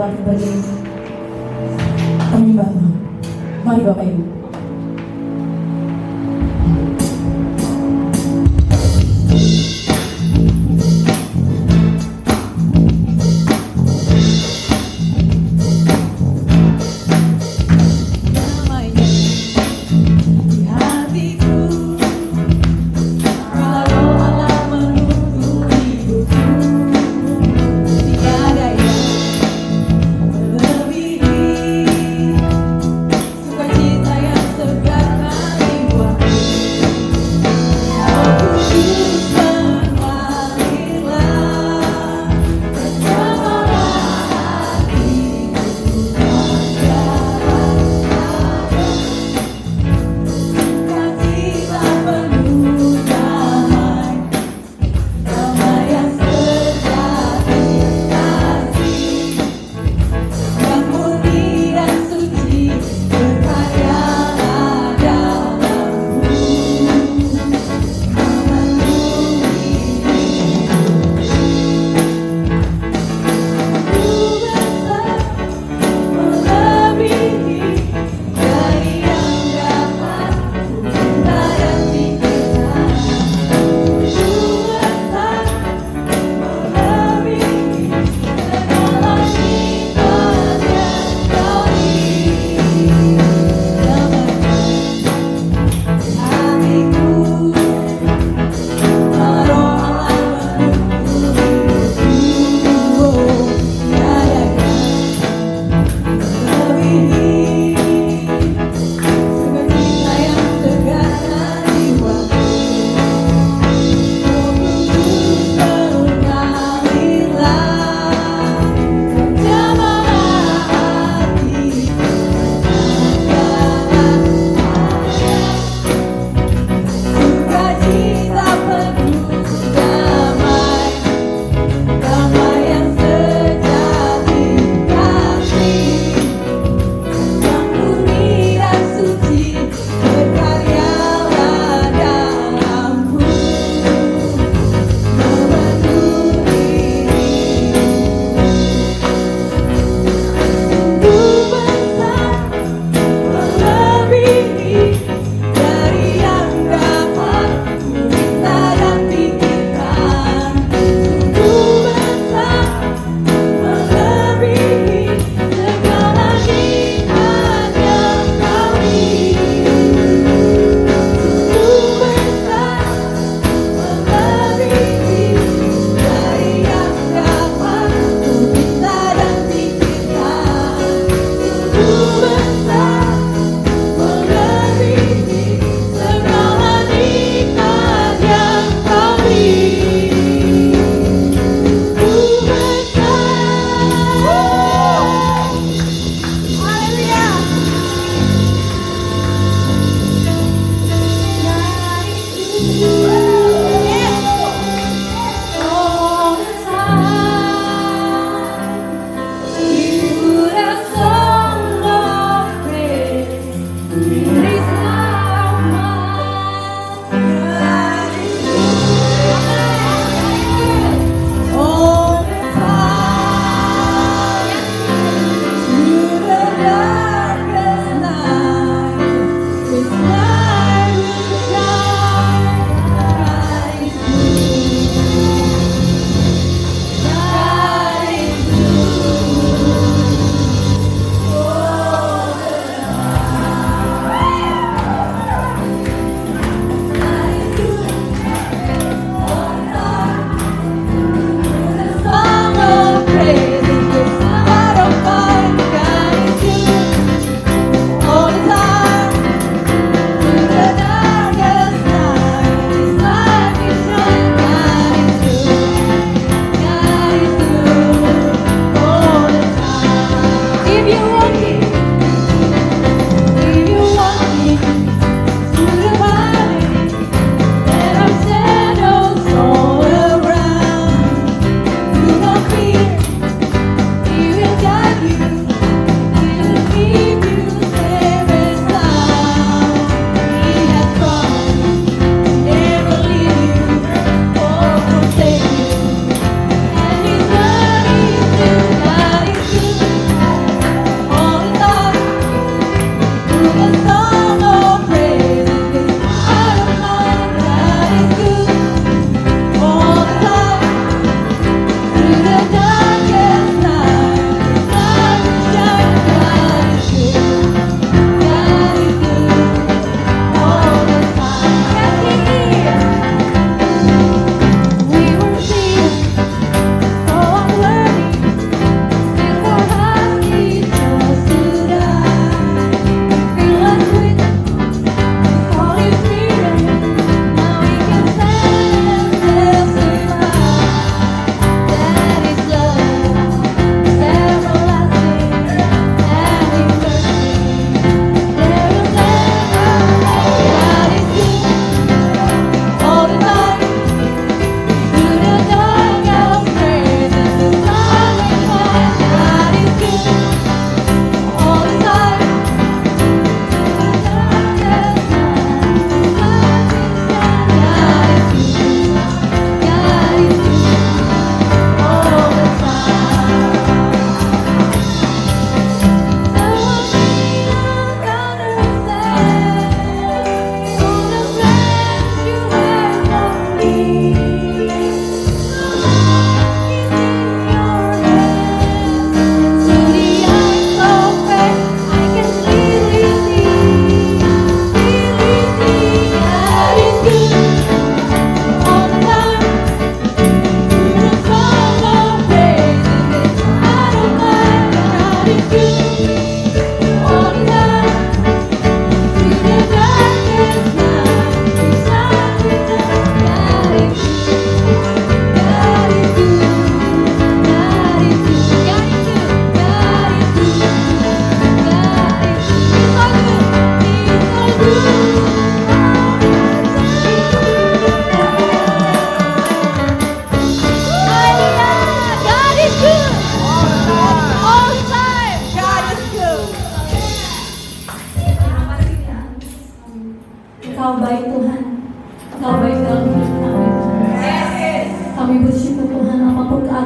waktu bagi penyembahmu. Mari Bapak Ibu. Sukacita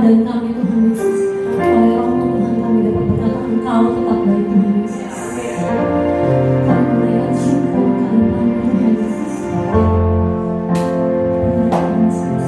keadaan kami Tuhan Yesus. Tolong Tuhan kami dapat berkata Engkau tetap baik Tuhan Yesus. Kami menaikkan syukur kehadiran Tuhan Yesus. Tuhan Yesus.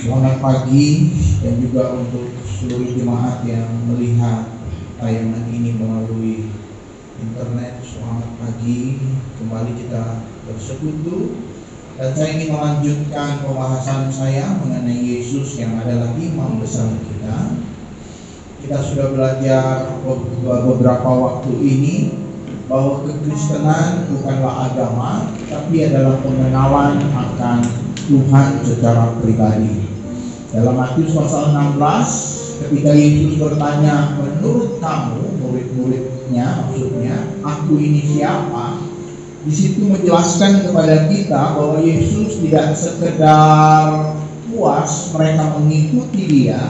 Selamat pagi, dan juga untuk seluruh jemaat yang melihat tayangan ini melalui internet. Selamat pagi, kembali kita bersekutu. Dan saya ingin melanjutkan pembahasan saya mengenai Yesus yang adalah imam besar kita. Kita sudah belajar beberapa waktu ini bahwa kekristenan bukanlah agama, tapi adalah pengenalan akan Tuhan secara pribadi. Dalam Matius pasal 16, ketika Yesus bertanya, menurut kamu, murid-muridnya maksudnya, aku ini siapa? Di situ menjelaskan kepada kita bahwa Yesus tidak sekedar puas mereka mengikuti dia,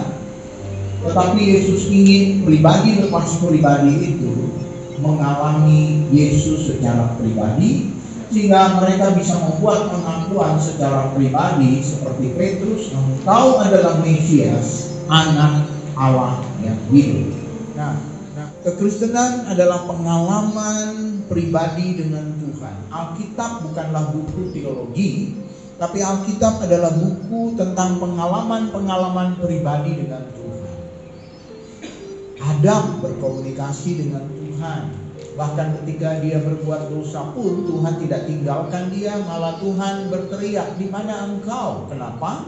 tetapi Yesus ingin pribadi lepas pribadi itu mengalami Yesus secara pribadi, sehingga mereka bisa membuat pengakuan secara pribadi seperti Petrus, engkau adalah Mesias, anak Allah yang hidup. Nah, kekristenan adalah pengalaman pribadi dengan Tuhan. Alkitab bukanlah buku teologi, tapi Alkitab adalah buku tentang pengalaman-pengalaman pribadi dengan Tuhan. Adam berkomunikasi dengan Tuhan. Bahkan ketika dia berbuat dosa pun Tuhan tidak tinggalkan dia, malah Tuhan berteriak, di mana engkau? Kenapa?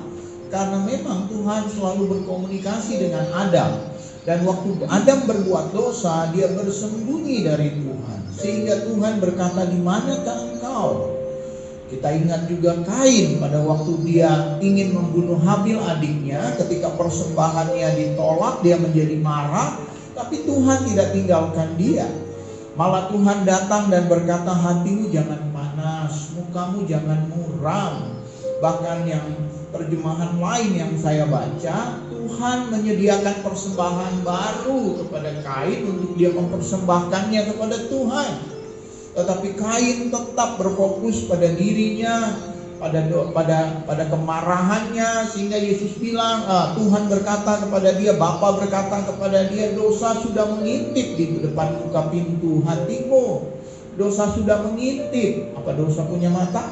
Karena memang Tuhan selalu berkomunikasi dengan Adam. Dan waktu Adam berbuat dosa, dia bersembunyi dari Tuhan. Sehingga Tuhan berkata, di manakah engkau? Kita ingat juga Kain pada waktu dia ingin membunuh Habil adiknya, ketika persembahannya ditolak, dia menjadi marah. Tapi Tuhan tidak tinggalkan dia. Malah Tuhan datang dan berkata, hatimu jangan panas, mukamu jangan muram. Bahkan yang terjemahan lain yang saya baca, Tuhan menyediakan persembahan baru kepada Kain untuk dia mempersembahkannya kepada Tuhan. Tetapi Kain tetap berfokus pada dirinya, pada kemarahannya, sehingga Yesus bilang, Tuhan berkata kepada dia, Bapa berkata kepada dia, dosa sudah mengintip di depan buka pintu hatimu. Dosa sudah mengintip. Apa dosa punya mata?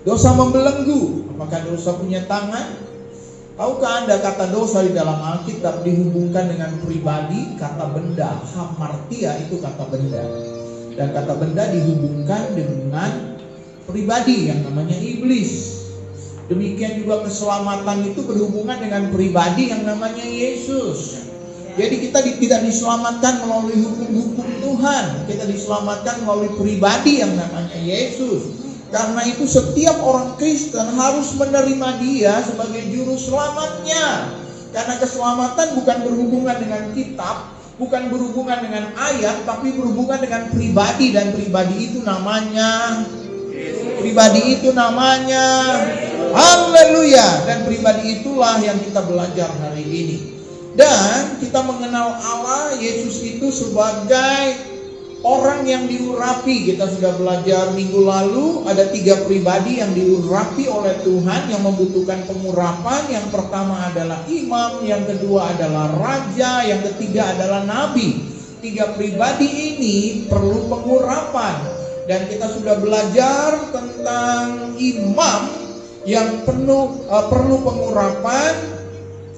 Dosa membelenggu. Apakah dosa punya tangan? Tahukah Anda kata dosa di dalam Alkitab dihubungkan dengan pribadi, kata benda, hamartia itu kata benda. Dan kata benda dihubungkan dengan pribadi yang namanya iblis. Demikian juga keselamatan itu berhubungan dengan pribadi yang namanya Yesus. Jadi kita tidak diselamatkan melalui hukum-hukum Tuhan, kita diselamatkan melalui pribadi yang namanya Yesus. Karena itu setiap orang Kristen harus menerima dia sebagai juru selamatnya. Karena keselamatan bukan berhubungan dengan kitab, bukan berhubungan dengan ayat, tapi berhubungan dengan pribadi. Dan pribadi itu namanya haleluya. Dan pribadi itulah yang kita belajar hari ini. Dan kita mengenal Allah, Yesus itu sebagai orang yang diurapi. Kita sudah belajar minggu lalu, ada 3 pribadi yang diurapi oleh Tuhan yang membutuhkan pengurapan. Yang pertama adalah imam, yang kedua adalah raja, yang ketiga adalah nabi. 3 pribadi ini perlu pengurapan. Dan kita sudah belajar tentang imam yang perlu pengurapan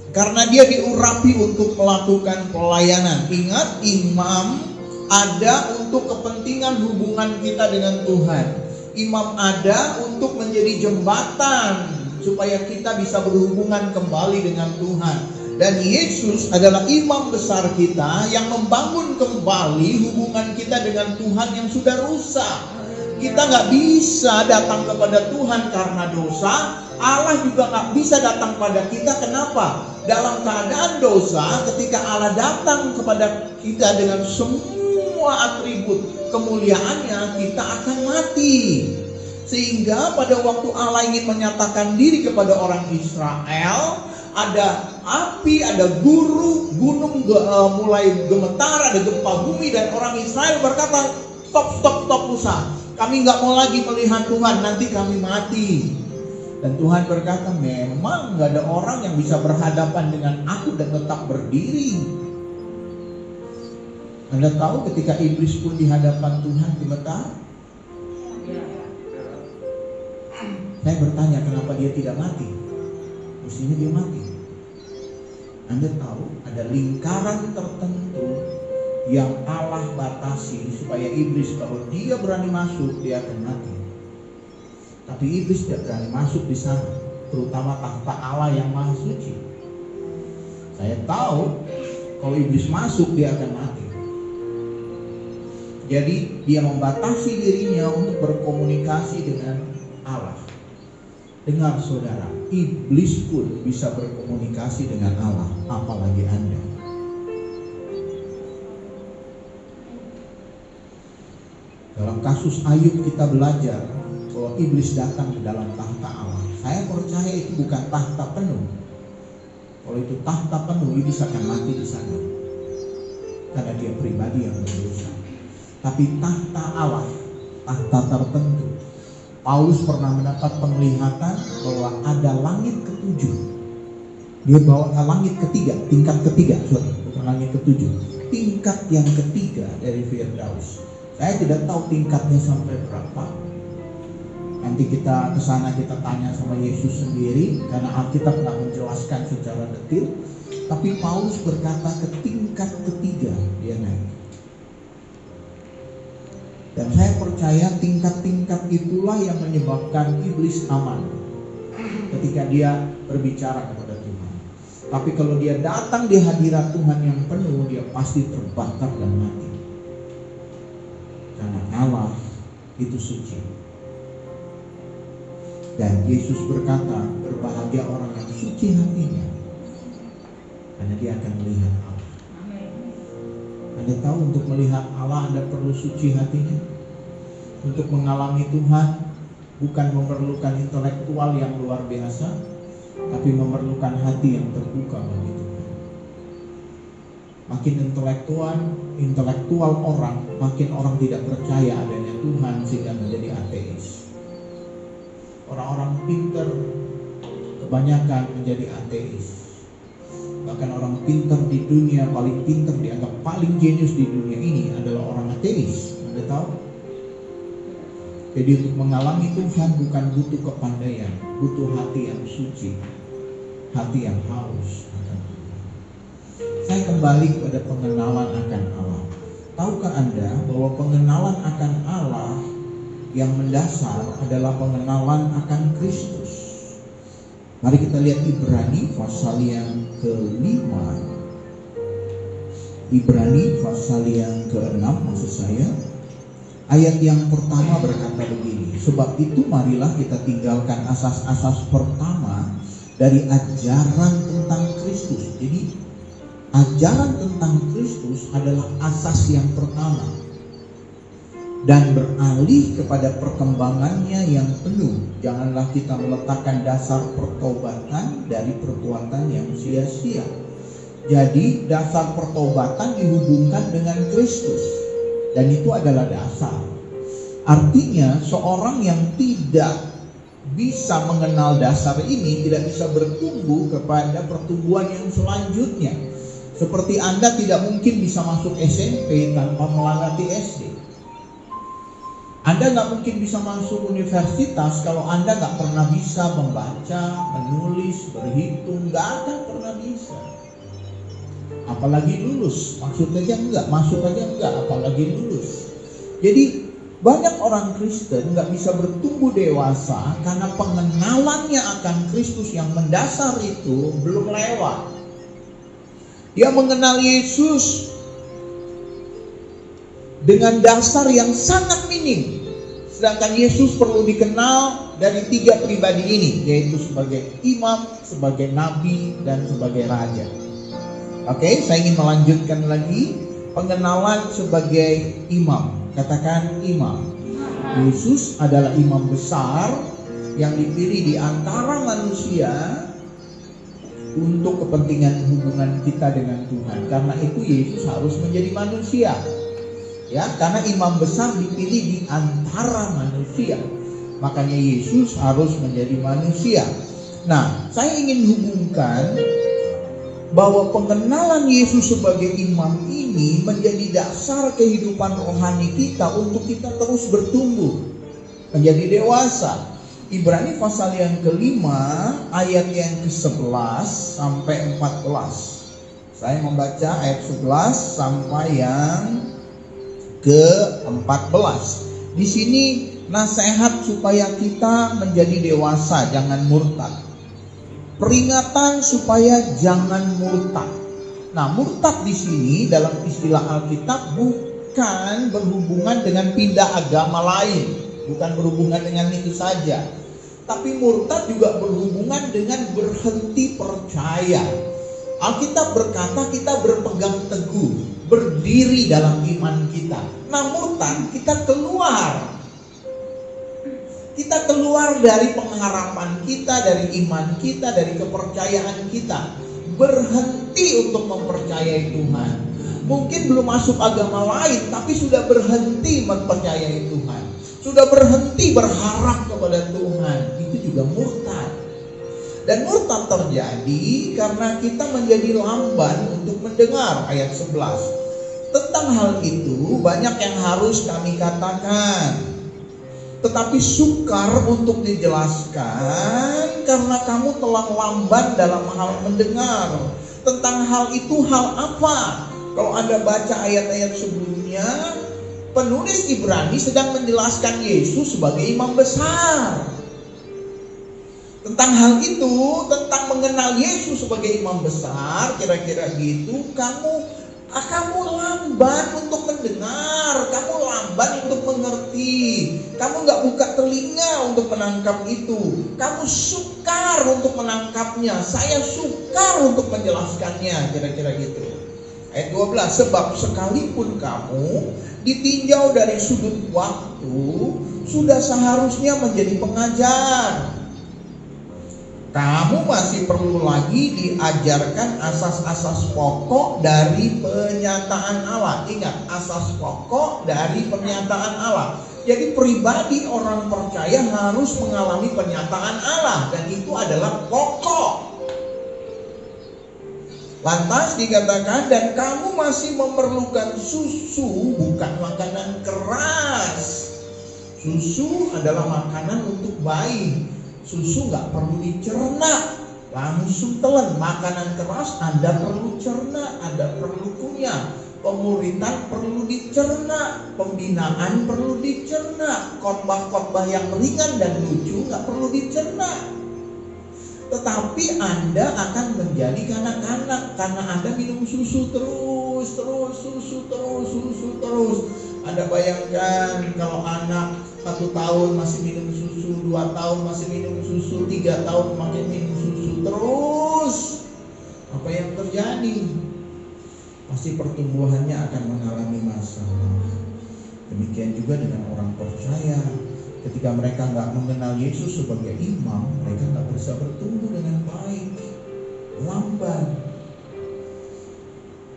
karena dia diurapi untuk melakukan pelayanan. Ingat, imam ada untuk kepentingan hubungan kita dengan Tuhan. Imam ada untuk menjadi jembatan supaya kita bisa berhubungan kembali dengan Tuhan. Dan Yesus adalah imam besar kita yang membangun kembali hubungan kita dengan Tuhan yang sudah rusak. Kita gak bisa datang kepada Tuhan karena dosa. Allah juga gak bisa datang pada kita. Kenapa? Dalam keadaan dosa, ketika Allah datang kepada kita dengan semua atribut kemuliaannya, kita akan mati. Sehingga pada waktu Allah ingin menyatakan diri kepada orang Israel, ada api, ada gunung mulai gemetar, ada gempa bumi, dan orang Israel berkata, stop Musa, kami gak mau lagi melihat Tuhan, nanti kami mati. Dan Tuhan berkata, memang gak ada orang yang bisa berhadapan dengan aku dan tetap berdiri. Anda tahu ketika iblis pun di hadapan Tuhan gemetar? Saya bertanya, kenapa dia tidak mati? Mestinya dia mati. Anda tahu ada lingkaran tertentu yang Allah batasi supaya iblis kalau dia berani masuk dia akan mati. Tapi iblis tidak berani masuk di sana, terutama tahta Allah yang maha suci. Saya tahu kalau iblis masuk dia akan mati. Jadi dia membatasi dirinya untuk berkomunikasi dengan Allah. Dengar saudara, iblis pun bisa berkomunikasi dengan Allah, apalagi Anda. Dalam kasus Ayub kita belajar bahwa iblis datang ke dalam tahta Allah. Saya percaya itu bukan tahta penuh. Kalau itu tahta penuh, iblis akan mati di sana. Karena dia pribadi yang berdosa. Tapi tahta Allah, tahta tertentu. Paulus pernah mendapat penglihatan bahwa ada langit ketujuh. Dia bawa langit ketiga, tingkat ketiga, bukan langit ketujuh. Tingkat yang ketiga dari Firdaus. Saya tidak tahu tingkatnya sampai berapa. Nanti kita kesana kita tanya sama Yesus sendiri, karena Alkitab tidak menjelaskan secara detail. Tapi Paulus berkata ke tingkat ketiga dia naik. Dan saya percaya tingkat-tingkat itulah yang menyebabkan iblis aman ketika dia berbicara kepada Tuhan. Tapi kalau dia datang di hadirat Tuhan yang penuh, dia pasti terbakar dan mati. Karena Allah itu suci. Dan Yesus berkata, berbahagia orang yang suci hatinya, karena dia akan melihat Allah. Anda tahu untuk melihat Allah Anda perlu suci hatinya. Untuk mengalami Tuhan bukan memerlukan intelektual yang luar biasa, tapi memerlukan hati yang terbuka bagi Tuhan. Makin intelektual orang, makin orang tidak percaya adanya Tuhan sehingga menjadi ateis. Orang-orang pintar kebanyakan menjadi ateis. Bahkan orang pintar di dunia, paling pintar dianggap paling jenius di dunia ini adalah orang ateis. Anda tahu? Jadi untuk mengalami Tuhan bukan butuh kepandaian, butuh hati yang suci, hati yang haus akan Tuhan. Saya kembali kepada pengenalan akan Allah. Tahukah Anda bahwa pengenalan akan Allah yang mendasar adalah pengenalan akan Kristus? Mari kita lihat Ibrani pasal yang ke-5. Ibrani pasal yang ke-6 maksud saya. Ayat yang pertama berkata begini, sebab itu marilah kita tinggalkan asas-asas pertama dari ajaran tentang Kristus. Jadi ajaran tentang Kristus adalah asas yang pertama. Dan beralih kepada perkembangannya yang penuh. Janganlah kita meletakkan dasar pertobatan dari perbuatan yang sia-sia. Jadi dasar pertobatan dihubungkan dengan Kristus. Dan itu adalah dasar. Artinya seorang yang tidak bisa mengenal dasar ini tidak bisa bertumbuh kepada pertumbuhan yang selanjutnya. Seperti Anda tidak mungkin bisa masuk SMP tanpa melangkah SD. Anda nggak mungkin bisa masuk universitas kalau Anda nggak pernah bisa membaca, menulis, berhitung, nggak akan pernah bisa. Apalagi lulus, masuk aja enggak, apalagi lulus. Jadi banyak orang Kristen nggak bisa bertumbuh dewasa karena pengenalannya akan Kristus yang mendasar itu belum lewat. Dia mengenal Yesus dengan dasar yang sangat minim. Sedangkan Yesus perlu dikenal dari 3 pribadi ini, yaitu sebagai imam, sebagai nabi, dan sebagai raja. Oke, saya ingin melanjutkan lagi pengenalan sebagai imam. Katakan imam. Yesus adalah imam besar yang dipilih di antara manusia untuk kepentingan hubungan kita dengan Tuhan. Karena itu Yesus harus menjadi manusia. Ya, karena imam besar dipilih di antara manusia. Makanya Yesus harus menjadi manusia. Nah, saya ingin hubungkan bahwa pengenalan Yesus sebagai imam ini menjadi dasar kehidupan rohani kita untuk kita terus bertumbuh, menjadi dewasa. Ibrani pasal yang kelima, ayat yang ke-11 sampai 14. Saya membaca ayat 11 sampai yang ke-14. Di sini nasihat supaya kita menjadi dewasa, jangan murtad. Peringatan supaya jangan murtad. Nah, murtad di sini dalam istilah Alkitab bukan berhubungan dengan pindah agama lain, bukan berhubungan dengan itu saja. Tapi murtad juga berhubungan dengan berhenti percaya. Alkitab berkata kita berpegang teguh, berdiri dalam iman kita. Nah, murtad kita keluar. Kita keluar dari pengharapan kita, dari iman kita, dari kepercayaan kita. Berhenti untuk mempercayai Tuhan. Mungkin belum masuk agama lain, tapi sudah berhenti mempercayai Tuhan. Sudah berhenti berharap kepada Tuhan. Itu juga murtad. Dan murtad terjadi karena kita menjadi lamban untuk mendengar. Ayat 11. Tentang hal itu banyak yang harus kami katakan, tetapi sukar untuk dijelaskan karena kamu telah lamban dalam hal mendengar. Tentang hal itu hal apa? Kalau Anda baca ayat-ayat sebelumnya, penulis Ibrani sedang menjelaskan Yesus sebagai imam besar. Tentang hal itu, tentang mengenal Yesus sebagai imam besar, kira-kira gitu, kamu lamban untuk mendengar, kamu lamban untuk mengerti, kamu gak buka telinga untuk menangkap itu, kamu sukar untuk menangkapnya, saya sukar untuk menjelaskannya, kira-kira gitu. Ayat 12, sebab sekalipun kamu ditinjau dari sudut waktu, sudah seharusnya menjadi pengajar. Kamu masih perlu lagi diajarkan asas-asas pokok dari pernyataan Allah. Ingat, asas pokok dari pernyataan Allah. Jadi pribadi orang percaya harus mengalami pernyataan Allah, dan itu adalah pokok. Lantas dikatakan, dan kamu masih memerlukan susu, bukan makanan keras. Susu adalah makanan untuk bayi. Susu gak perlu dicerna, langsung telan. Makanan keras Anda perlu cerna, Anda perlu kunyah. Pemuritan perlu dicerna, pembinaan perlu dicerna, khotbah-khotbah yang ringan dan lucu gak perlu dicerna. Tetapi Anda akan menjadi kanak-kanak karena Anda minum susu terus. Anda bayangkan kalau anak 1 tahun masih minum susu, 2 tahun masih minum susu, 3 tahun makin minum susu terus. Apa yang terjadi? Pasti pertumbuhannya akan mengalami masalah. Demikian juga dengan orang percaya. Ketika mereka nggak mengenal Yesus sebagai imam, mereka nggak bisa bertumbuh dengan baik, lamban.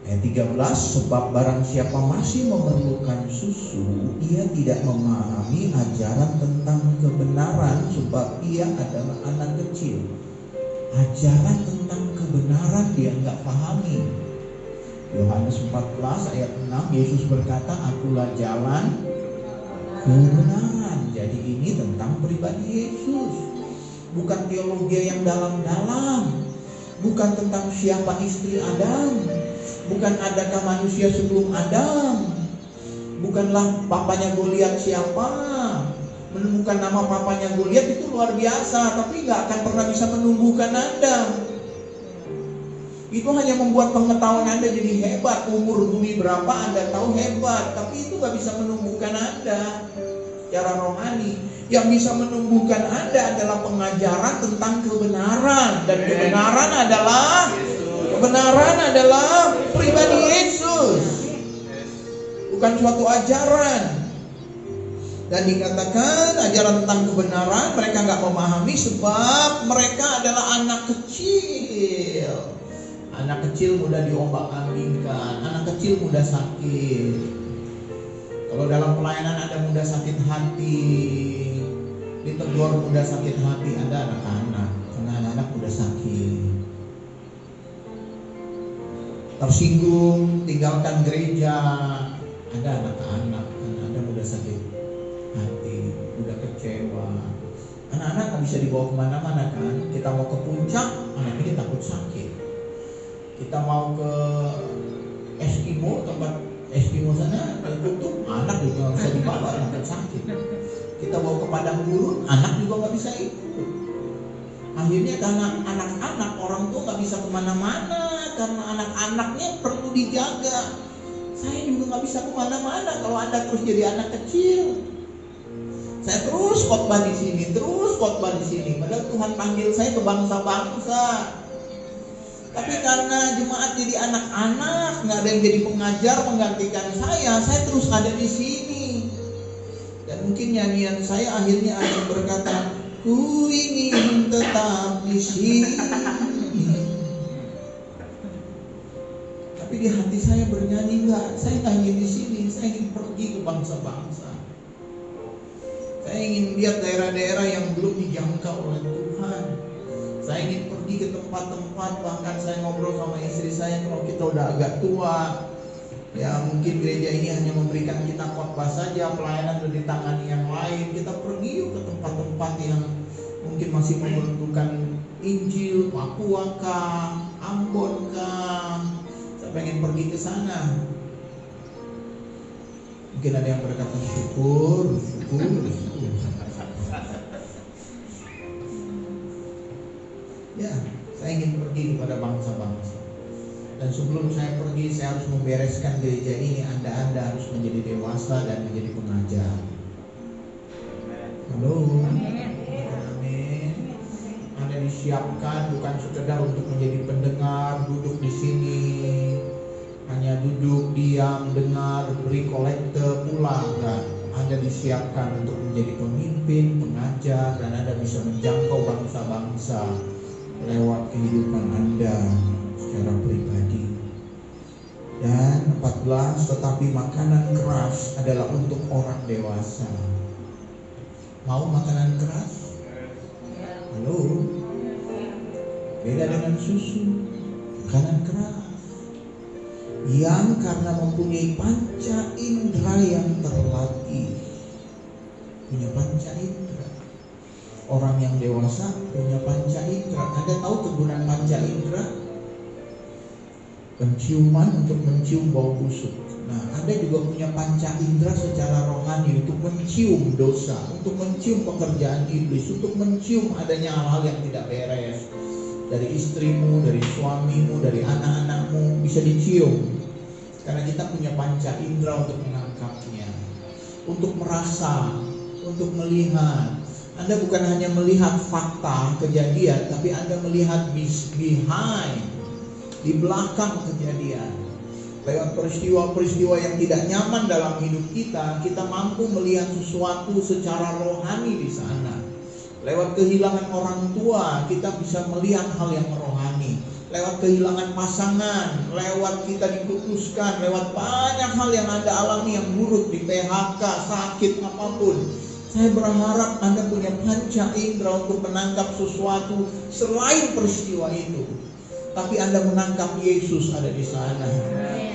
Ayat 13, sebab barang siapa masih memerlukan susu, ia tidak memahami ajaran tentang kebenaran, sebab ia adalah anak kecil. Ajaran tentang kebenaran dia nggak pahami. Yohanes 14 ayat 6, Yesus berkata, akulah jalan kebenaran. Jadi ini tentang pribadi Yesus, bukan teologi yang dalam-dalam, bukan tentang siapa istri Adam, bukan adakah manusia sebelum Adam, bukanlah papanya Goliat siapa. Menemukan nama papanya Goliat itu luar biasa, tapi gak akan pernah bisa menumbuhkan Anda. Itu hanya membuat pengetahuan Anda jadi hebat. Umur bumi berapa Anda tahu hebat, tapi itu gak bisa menumbuhkan Anda secara rohani. Yang bisa menumbuhkan Anda adalah pengajaran tentang kebenaran. Dan kebenaran adalah pribadi Yesus, bukan suatu ajaran. Dan dikatakan ajaran tentang kebenaran mereka gak memahami sebab mereka adalah anak kecil. Anak kecil mudah diombak-ambingkan, anak kecil mudah sakit. Kalau dalam pelayanan Anda mudah sakit hati, ditegur mudah sakit hati, Anda anak-anak, karena anak-anak mudah sakit. Tersinggung, tinggalkan gereja, Anda anak-anak, karena Anda mudah sakit hati, mudah kecewa. Anak-anak nggak bisa dibawa kemana-mana kan. Kita mau ke puncak, anak ini takut sakit. Kita mau ke Eskimo, tempat Eskimo sana tutup, anak juga nggak bisa dibawa, takut sakit. Kita mau ke padang gurun, anak juga nggak bisa ikut. Akhirnya karena anak-anak, orang tua nggak bisa kemana-mana karena anak-anaknya perlu dijaga. Saya juga nggak bisa kemana-mana kalau Anda terus jadi anak kecil. Saya terus khotbah di sini, padahal Tuhan panggil saya ke bangsa-bangsa. Tapi karena jemaat jadi anak-anak, nggak ada yang jadi pengajar menggantikan saya terus ada di sini. Dan mungkin nyanyian saya akhirnya ada yang berkata, ku ingin tetap di sini. Tapi di hati saya bernyanyi, enggak, saya nggak ingin di sini, saya ingin pergi ke bangsa-bangsa. Saya ingin lihat daerah-daerah yang belum dijangkau oleh Tuhan. Saya ingin pergi ke tempat-tempat, bahkan saya ngobrol sama istri saya, kalau kita udah agak tua, ya mungkin gereja ini hanya memberikan kita khotbah saja, pelayanan udah ditangani yang lain. Kita pergi yuk ke tempat-tempat yang mungkin masih membutuhkan Injil, Papua kah, Ambon kah. Saya pengen pergi ke sana. Mungkin ada yang berkata syukur. Ya, saya ingin pergi kepada bangsa-bangsa. Dan sebelum saya pergi, saya harus membereskan gereja ini. Anda harus menjadi dewasa dan menjadi pengajar. Halo. Amin. Anda disiapkan bukan sekedar untuk menjadi pendengar, duduk di sini, hanya duduk, diam, dengar, beri kolekte, pulang. Enggak. Anda disiapkan untuk menjadi pemimpin, pengajar, dan Anda bisa menjangkau bangsa-bangsa lewat kehidupan Anda secara pribadi. Dan 14, tetapi makanan keras adalah untuk orang dewasa. Mau makanan keras? Halo? Beda dengan susu. Makanan keras yang karena mempunyai panca indera yang terlatih. Punya panca indera. Orang yang dewasa punya panca indera. Anda tahu kegunaan panca indera? Penciuman untuk mencium bau busuk. Nah, Anda juga punya panca indera secara rohani untuk mencium dosa, untuk mencium pekerjaan iblis, untuk mencium adanya hal-hal yang tidak beres dari istrimu, dari suamimu, dari anak-anakmu, bisa dicium. Karena kita punya panca indera untuk menangkapnya, untuk merasa, untuk melihat. Anda bukan hanya melihat fakta kejadian, tapi Anda melihat behind, di belakang kejadian. Lewat peristiwa-peristiwa yang tidak nyaman dalam hidup kita, kita mampu melihat sesuatu secara rohani di sana. Lewat kehilangan orang tua, kita bisa melihat hal yang rohani. Lewat kehilangan pasangan, lewat kita diputuskan, lewat banyak hal yang Anda alami yang buruk, di PHK, sakit, apapun. Saya berharap Anda punya panca indera untuk menangkap sesuatu selain peristiwa itu. Tapi Anda menangkap Yesus ada di sana.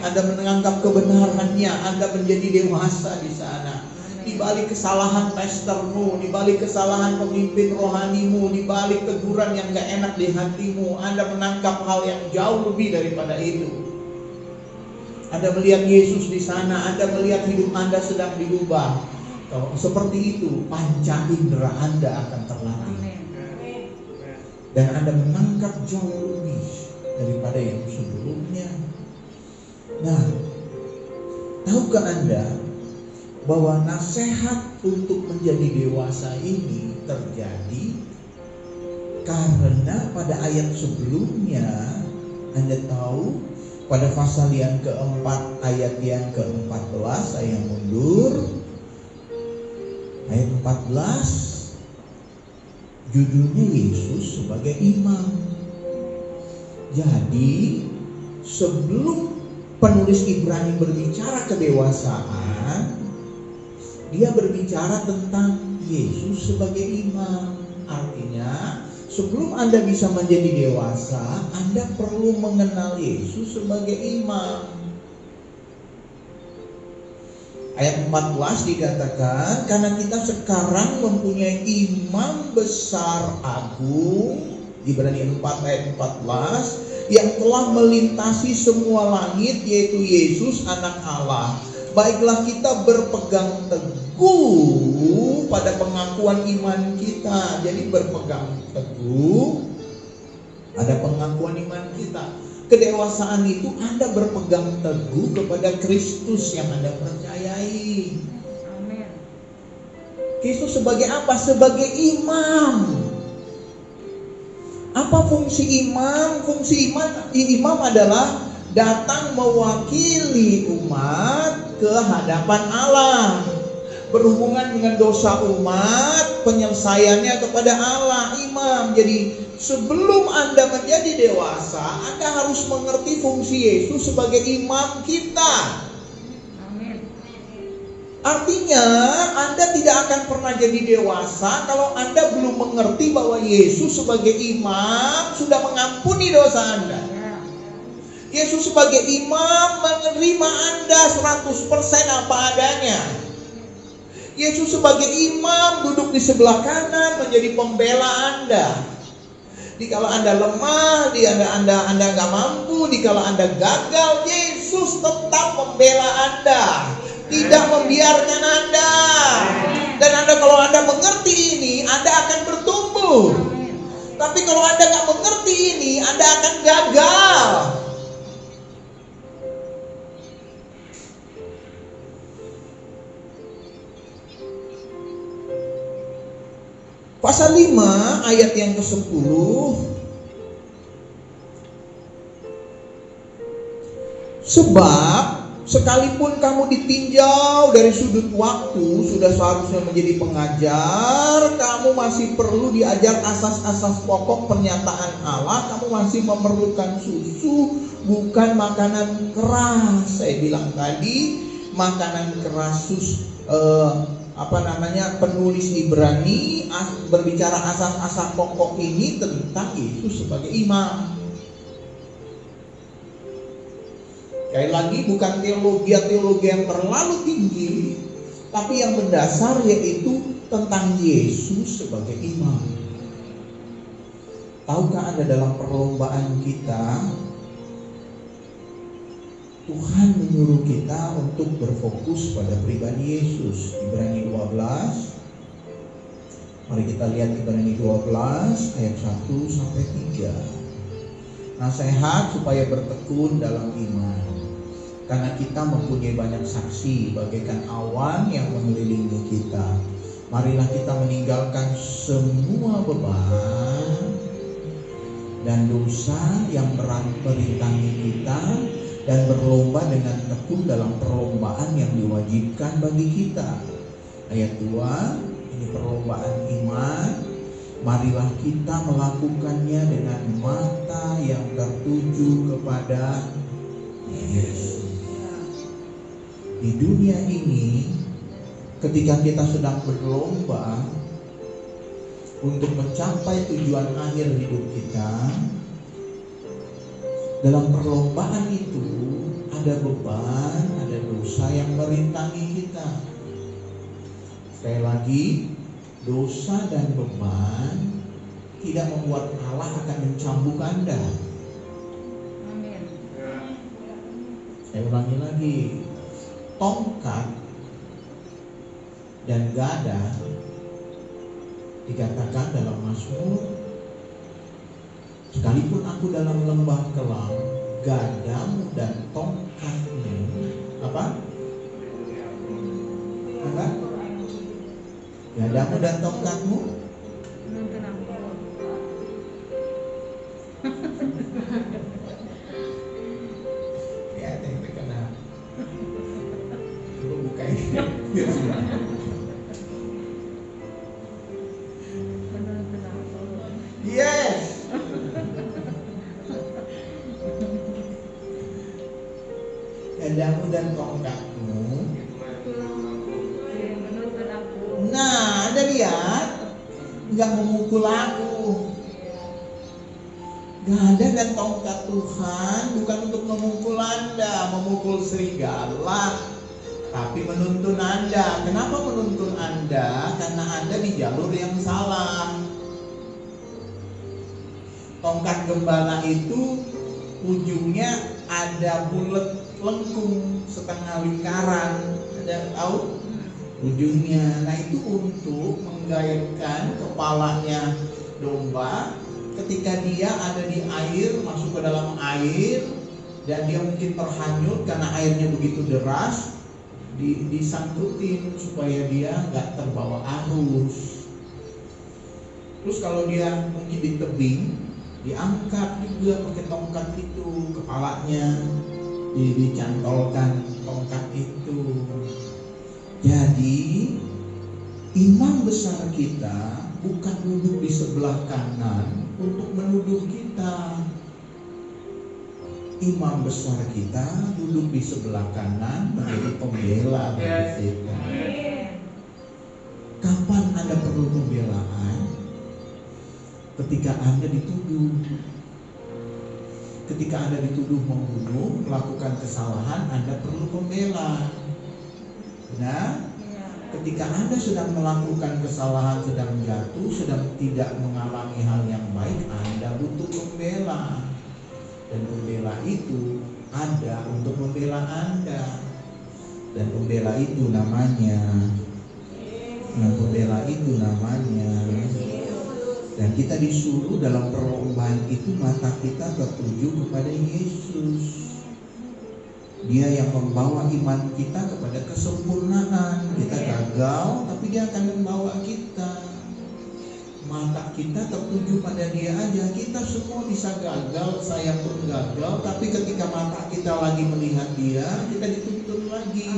Anda menangkap kebenarannya, Anda menjadi dewasa di sana. Di balik kesalahan pastormu, di balik kesalahan pemimpin rohanimu, di balik teguran yang gak enak di hatimu, Anda menangkap hal yang jauh lebih daripada itu. Anda melihat Yesus di sana, Anda melihat hidup Anda sedang dirubah. Kalau seperti itu, panca indera Anda akan terlatih. Dan Anda menangkap jauh lebih daripada yang sebelumnya. Nah, tahukah Anda bahwa nasihat untuk menjadi dewasa ini terjadi karena pada ayat sebelumnya, Anda tahu, pada pasal yang keempat ayat yang ke-14, saya mundur, ayat 14, judulnya Yesus sebagai imam. Jadi sebelum penulis Ibrani berbicara kedewasaan, dia berbicara tentang Yesus sebagai imam. Artinya sebelum Anda bisa menjadi dewasa, Anda perlu mengenal Yesus sebagai imam. Ayat 14 dikatakan, karena kita sekarang mempunyai imam besar agung, Ibrani 4 ayat 14, yang telah melintasi semua langit, yaitu Yesus anak Allah. Baiklah kita berpegang teguh pada pengakuan iman kita. Jadi berpegang teguh pada pengakuan iman kita. Kedewasaan itu Anda berpegang teguh kepada Kristus yang Anda percayai. Amin. Kristus sebagai apa? Sebagai imam. Apa fungsi imam? Fungsi imam adalah datang mewakili umat ke hadapan Allah. Berhubungan dengan dosa umat, penyelesaiannya kepada Allah, imam. Jadi sebelum Anda menjadi dewasa, Anda harus mengerti fungsi Yesus sebagai imam kita. Amin. Artinya Anda tidak akan pernah jadi dewasa kalau Anda belum mengerti bahwa Yesus sebagai imam sudah mengampuni dosa Anda. Yesus sebagai imam menerima Anda 100% apa adanya. Yesus sebagai imam duduk di sebelah kanan menjadi pembela Anda. Dikala Anda lemah, Anda nggak mampu, dikala Anda gagal, Yesus tetap membela Anda, tidak membiarkan Anda. Dan kalau Anda mengerti ini, Anda akan bertumbuh. Tapi kalau Anda nggak mengerti ini, Anda akan gagal. Pasal 5 ayat yang ke-10, sebab sekalipun kamu ditinjau dari sudut waktu, sudah seharusnya menjadi pengajar, kamu masih perlu diajar asas-asas pokok pernyataan Allah. Kamu masih memerlukan susu, bukan makanan keras. Saya bilang tadi, makanan keras penulis Ibrani berbicara asas-asas pokok ini tentang Yesus sebagai imam. Sekali lagi, bukan teologi yang terlalu tinggi, tapi yang mendasar yaitu tentang Yesus sebagai imam. Tahukah Anda, dalam perlombaan kita, Tuhan menyuruh kita untuk berfokus pada pribadi Yesus. Ibrani 12. Mari kita lihat Ibrani 12 ayat 1 sampai 3. Nasihat supaya bertekun dalam iman. Karena kita mempunyai banyak saksi bagaikan awan yang mengelilingi kita. Marilah kita meninggalkan semua beban dan dosa yang merintangi kita, dan berlomba dengan tekun dalam perlombaan yang diwajibkan bagi kita. Ayat 2, ini perlombaan iman. Marilah kita melakukannya dengan mata yang tertuju kepada Yesus. Di dunia ini, ketika kita sedang berlomba untuk mencapai tujuan akhir hidup kita, dalam perlombaan itu ada beban, ada dosa yang merintangi kita. Sekali lagi, dosa dan beban tidak membuat Allah akan mencambuk Anda. Amin. Saya ulangi lagi, tongkat dan gada dikatakan dalam Mazmur, sekalipun aku dalam lembah kelam, gadamu dan tongkatmu apa? Gadamu dan tongkatmu Menuntun aku. ya, itu kena. Coba buka ini. Biar sudah. Menuntun aku. Yes. Gadamu dan tongkatmu. Menuntun aku. Nah, Anda lihat, nggak memukul aku. Gada dan tongkat Tuhan bukan untuk memukul Anda, memukul serigala. tapi menuntun Anda. Kenapa menuntun Anda? Karena Anda di jalur yang salah. Tongkat gembala itu ujungnya ada bulat lengkung setengah lingkaran. Ada tahu? Ujungnya. Nah, itu untuk menggairkan kepalanya domba ketika dia ada di air, masuk ke dalam air, dan dia mungkin terhanyut karena airnya begitu deras, disangkutin supaya dia nggak terbawa arus. Terus kalau dia mungkin di tebing, diangkat juga pakai tongkat itu, kepalanya dicantolkan tongkat itu. Jadi imam besar kita bukan duduk di sebelah kanan untuk menuduh kita. Imam besar kita duduk di sebelah kanan menjadi pembela bagi kita. Kapan Anda perlu pembelaan? Ketika Anda dituduh. Ketika Anda dituduh membunuh, melakukan kesalahan, Anda perlu pembela. Benar? Ketika Anda sedang melakukan kesalahan, sedang jatuh, sedang tidak mengalami hal yang baik, Anda butuh pembela. Dan pembela itu ada untuk membela Anda. Dan pembela itu namanya dan kita disuruh dalam perlombaan itu mata kita tertuju kepada Yesus. Dia yang membawa iman kita kepada kesempurnaan. Kita gagal, tapi Dia akan membawa kita. Mata kita tertuju pada Dia aja. Kita semua bisa gagal, saya pun gagal. Tapi ketika mata kita lagi melihat Dia, kita dituntun lagi.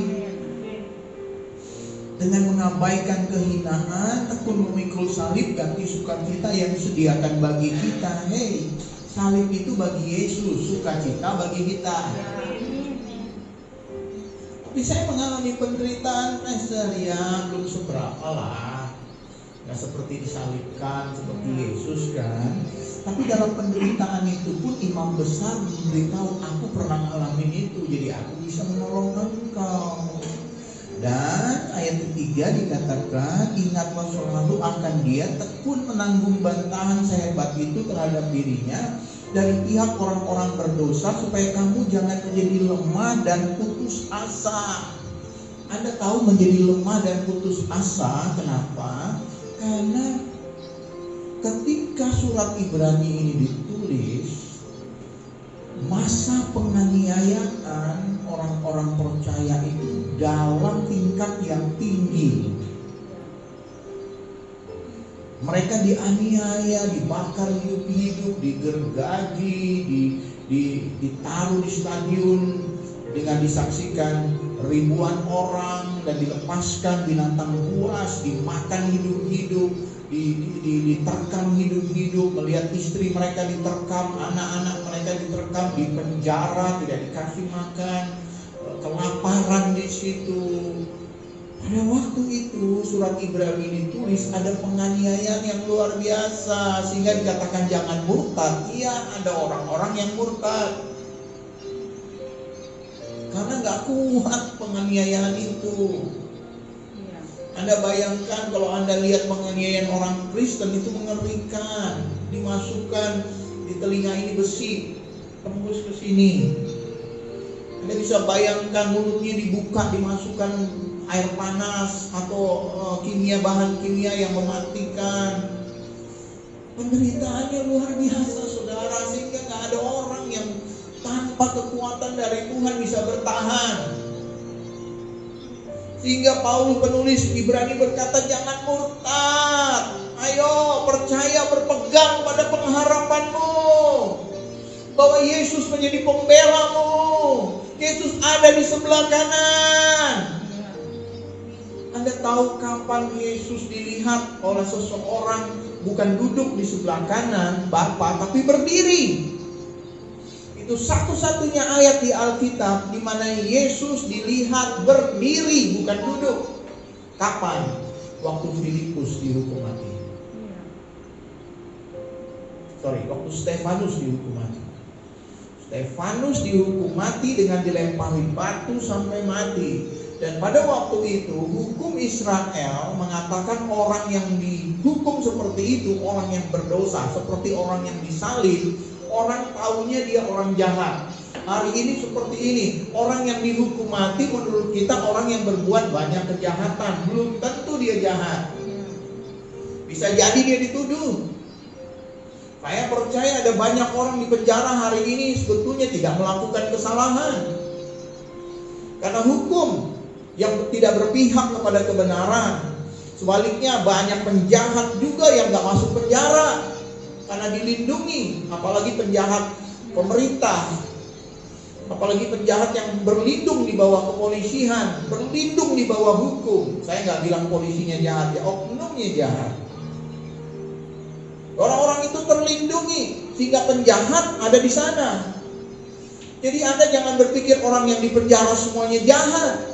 Dengan mengabaikan kehinaan, tekun memikul salib, ganti sukacita yang disediakan bagi kita. Hei, salib itu bagi Yesus, sukacita bagi kita. Tapi saya mengalami penderitaan, ya belum seberapa lah. Gak seperti disalibkan seperti Yesus kan. Tapi dalam penderitaan itu pun imam besar memberitahu, aku pernah ngalamin itu, jadi aku bisa menolong engkau. Dan ayat ketiga dikatakan, ingatlah selalu akan Dia, tekun menanggung bantahan sehebat itu terhadap dirinya dari pihak orang-orang berdosa, supaya kamu jangan menjadi lemah dan putus asa. Anda tahu menjadi lemah dan putus asa kenapa? Karena ketika surat Ibrani ini ditulis, masa penganiayaan orang-orang percaya itu dalam tingkat yang tinggi. Mereka dianiaya, dibakar hidup-hidup, digergaji, ditaruh di stadion dengan disaksikan ribuan orang, dan dilepaskan binatang buas, dimakan hidup-hidup, diterkam hidup-hidup, melihat istri mereka diterkam, anak-anak mereka diterkam, di penjara, tidak dikasih makan, kelaparan di situ. Pada waktu itu surat Ibrani ditulis, ada penganiayaan yang luar biasa, sehingga dikatakan jangan murtad. Iya, ada orang-orang yang murtad karena gak kuat penganiayaan itu. Anda bayangkan kalau Anda lihat penganiayaan orang Kristen itu mengerikan. Dimasukkan di telinga ini besi, tembus ke sini. Anda bisa bayangkan mulutnya dibuka, dimasukkan air panas atau bahan kimia yang mematikan. Penderitaannya luar biasa, saudara, sehingga gak ada orang yang tanpa kekuatan dari Tuhan bisa bertahan. Sehingga Paulus penulis Ibrani berkata, jangan murtad. Ayo percaya, berpegang pada pengharapanmu, bahwa Yesus menjadi pembelamu. Yesus ada di sebelah kanan. Anda tahu kapan Yesus dilihat oleh seseorang bukan duduk di sebelah kanan Bapa, tapi berdiri? Itu satu-satunya ayat di Alkitab di mana Yesus dilihat berdiri, bukan duduk. Kapan? Waktu Filipus dihukum mati. Waktu Stefanus dihukum mati. Stefanus dihukum mati dengan dilempari batu sampai mati. Dan pada waktu itu hukum Israel mengatakan orang yang dihukum seperti itu orang yang berdosa, seperti orang yang disalib, orang taunya dia orang jahat. Hari ini seperti ini, orang yang dihukum mati menurut kita orang yang berbuat banyak kejahatan, belum tentu dia jahat. Bisa jadi dia dituduh. Saya percaya ada banyak orang di penjara hari ini sebetulnya tidak melakukan kesalahan. Karena hukum yang tidak berpihak kepada kebenaran. Sebaliknya banyak penjahat juga yang gak masuk penjara karena dilindungi. Apalagi penjahat pemerintah, apalagi penjahat yang berlindung di bawah kepolisian, berlindung di bawah hukum. Saya gak bilang polisinya jahat ya, oknumnya jahat. Orang-orang itu terlindungi sehingga penjahat ada di sana. Jadi Anda jangan berpikir orang yang di penjara semuanya jahat.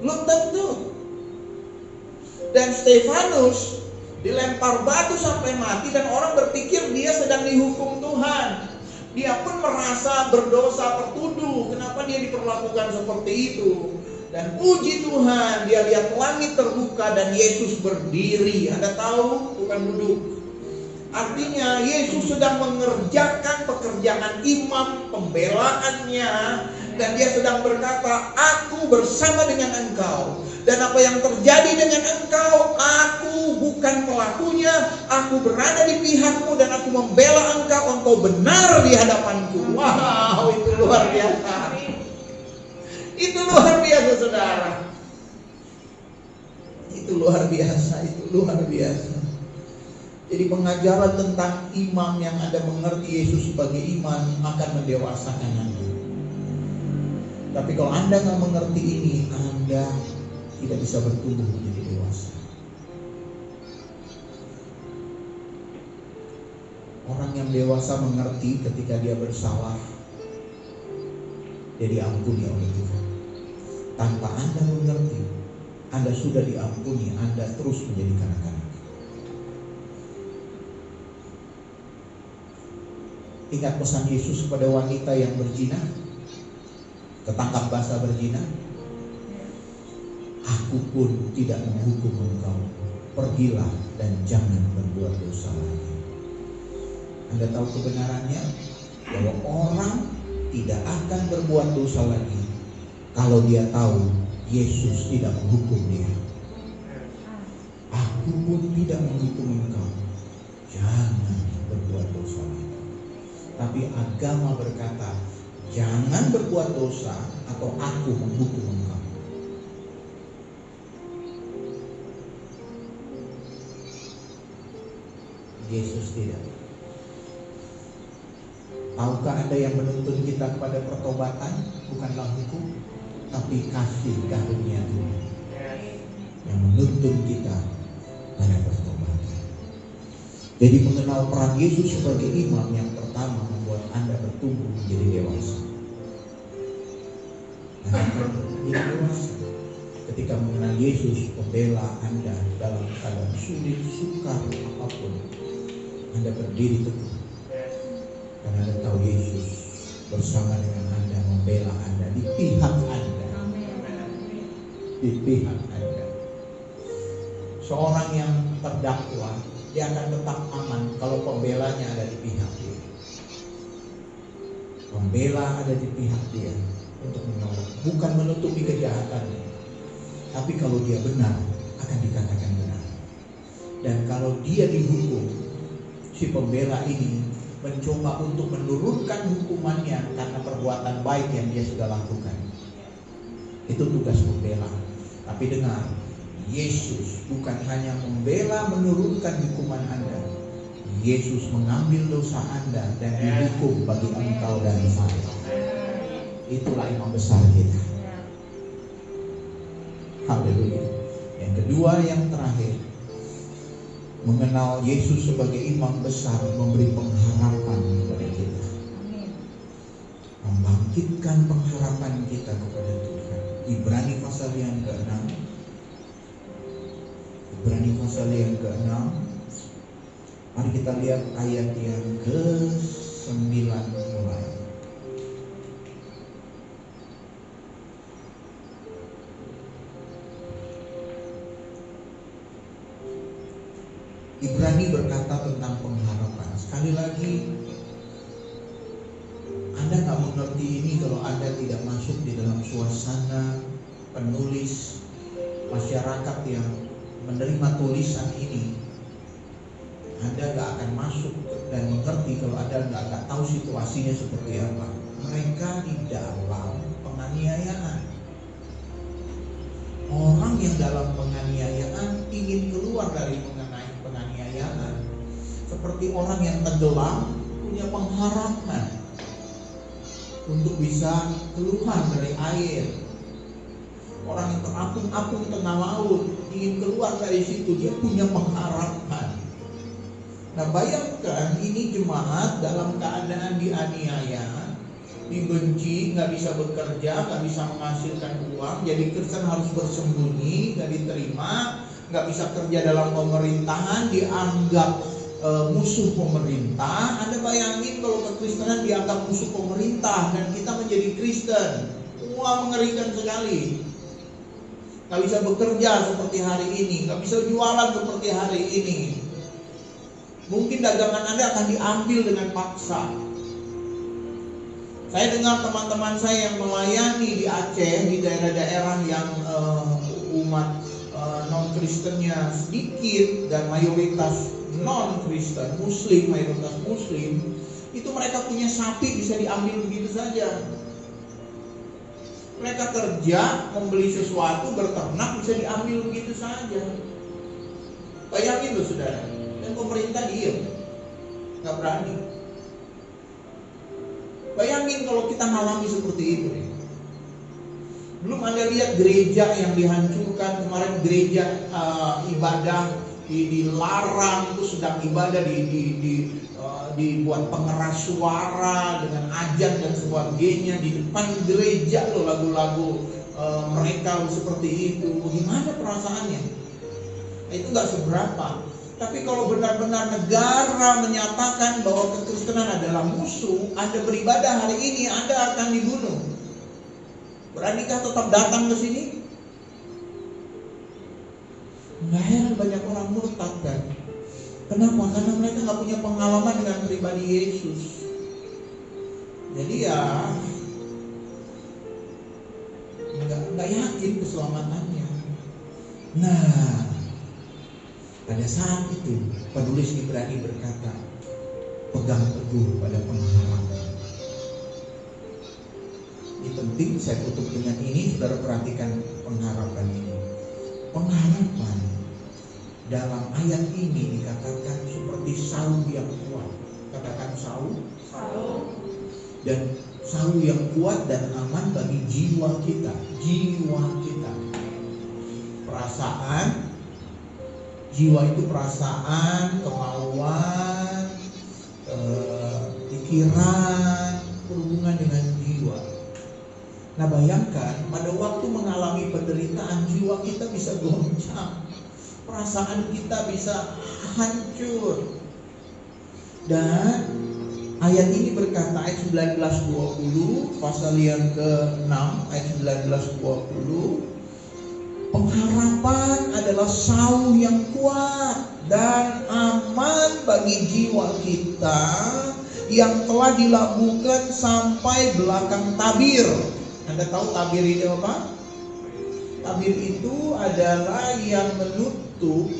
Belum tentu. Dan Stefanus dilempar batu sampai mati dan orang berpikir dia sedang dihukum Tuhan. Dia pun merasa berdosa, tertuduh. Kenapa dia diperlakukan seperti itu? Dan puji Tuhan, dia lihat langit terbuka dan Yesus berdiri. Anda tahu, bukan duduk. Artinya Yesus sedang mengerjakan pekerjaan imam, pembelaannya. Dan dia sedang berkata, aku bersama dengan engkau. Dan apa yang terjadi dengan engkau, aku bukan pelakunya. Aku berada di pihakmu dan aku membela engkau benar di hadapanku. Wow, itu luar biasa. Itu luar biasa, saudara. Itu luar biasa, itu luar biasa. Jadi pengajaran tentang imam yang Anda mengerti Yesus sebagai imam akan mendewasakan Anda. Tapi kalau Anda nggak mengerti ini, Anda tidak bisa bertumbuh menjadi dewasa. Orang yang dewasa mengerti ketika dia bersalah, dia diampuni oleh Tuhan. Tanpa Anda mengerti, Anda sudah diampuni, Anda terus menjadi kanak-kanak. Ingat pesan Yesus kepada wanita yang berzina, ketangkap basah berzina. Aku pun tidak menghukum engkau, pergilah dan jangan berbuat dosa lagi. Anda tahu kebenarannya bahwa orang tidak akan berbuat dosa lagi kalau dia tahu Yesus tidak menghukum dia. Aku pun tidak menghukum engkau, jangan berbuat dosa lagi. Tapi agama berkata, jangan berbuat dosa atau aku menghukum engkau. Yesus tidak. Tahukah Anda yang menuntun kita kepada pertobatan bukanlah hukum, tapi kasih karunia Tuhan yang menuntun kita pada pertobatan. Jadi mengenal peran Yesus sebagai imam yang pertama membuat Anda bertumbuh menjadi dewasa. Anda menjadi dewasa ketika mengenal Yesus, pembela Anda dalam keadaan sulit, sukar, apapun. Anda berdiri teguh karena Anda tahu Yesus bersama dengan Anda, membela Anda, di pihak Anda. Di pihak Anda. Seorang yang terdakwa, dia akan tetap aman kalau pembelanya ada di pihak dia. Pembela ada di pihak dia untuk menolong, bukan menutupi kejahatannya, tapi kalau dia benar akan dikatakan benar. Dan kalau dia dihukum, si pembela ini mencoba untuk menurunkan hukumannya karena perbuatan baik yang dia sudah lakukan. Itu tugas pembela. Tapi dengar, Yesus bukan hanya membela menurunkan hukuman Anda. Yesus mengambil dosa Anda dan dihukum bagi engkau dan saya. Itulah imam besar kita. Haleluya. Yang kedua, yang terakhir, mengenal Yesus sebagai imam besar memberi pengharapan kepada kita. Membangkitkan pengharapan kita kepada Tuhan. Ibrani pasal yang ke-6. Ibrani pasal yang ke-6. Mari kita lihat ayat yang ke-9 mulai. Ibrani berkata tentang pengharapan. Sekali lagi, Anda nggak mengerti ini kalau Anda tidak masuk di dalam suasana penulis masyarakat yang menerima tulisan ini. Anda nggak akan masuk dan mengerti kalau Anda nggak tahu situasinya seperti apa. Mereka di dalam penganiayaan. Orang yang dalam penganiayaan ingin keluar dari penganiayaan. Seperti orang yang tenggelam punya pengharapan untuk bisa keluar dari air. Orang yang terapung-apung tengah laut ingin keluar dari situ, dia punya pengharapan. Nah, bayangkan ini jemaat dalam keadaan dianiaya, dibenci, nggak bisa bekerja, nggak bisa menghasilkan uang, jadi Kristen harus bersembunyi, nggak diterima, nggak bisa kerja dalam pemerintahan, dianggap musuh pemerintah. Anda bayangin kalau kekristenan dianggap musuh pemerintah dan kita menjadi Kristen, wah mengerikan sekali. Nggak bisa bekerja seperti hari ini, nggak bisa jualan seperti hari ini. Mungkin dagangan Anda akan diambil dengan paksa. Saya dengar teman-teman saya yang melayani di Aceh, di daerah-daerah yang umat non-Kristennya sedikit dan mayoritas non-Kristen, Muslim, mayoritas Muslim, itu mereka punya sapi bisa diambil begitu saja. Mereka kerja, membeli sesuatu, berternak bisa diambil begitu saja. Bayangin loh saudara, dan pemerintah diem, nggak berani. Bayangin kalau kita ngalami seperti itu. Belum Anda lihat gereja yang dihancurkan kemarin, gereja ibadah dilarang, itu sedang ibadah dibuat pengeras suara dengan ajan dan sebagainya di depan gereja loh, lagu-lagu mereka seperti itu. Bagaimana perasaannya? Nah, itu nggak seberapa. Tapi kalau benar-benar negara menyatakan bahwa kekristenan adalah musuh, Anda beribadah hari ini, Anda akan dibunuh. Beranikah tetap datang ke sini? Nggak heran banyak orang murtad kan? Kenapa? Karena mereka nggak punya pengalaman dengan pribadi Yesus. Jadi ya nggak yakin keselamatannya. Nah, pada saat itu penulis Ibrani berkata, pegang teguh pada pengharapan. Ini penting, saya tutup dengan ini. Saudara perhatikan pengharapan ini. Pengharapan dalam ayat ini dikatakan seperti sauh yang kuat. Katakan sauh. Dan sauh yang kuat dan aman bagi jiwa kita. Jiwa kita. Perasaan. Jiwa itu perasaan, kemauan, pikiran, berhubungan dengan jiwa. Nah, bayangkan pada waktu mengalami penderitaan, jiwa kita bisa goncang, perasaan kita bisa hancur. Dan ayat ini berkata, ayat 19-20, pasal yang ke-6, ayat 19-20, pengharapan adalah sauh yang kuat dan aman bagi jiwa kita yang telah dilabuhkan sampai belakang tabir. Anda tahu tabir itu apa? Tabir itu adalah yang menutup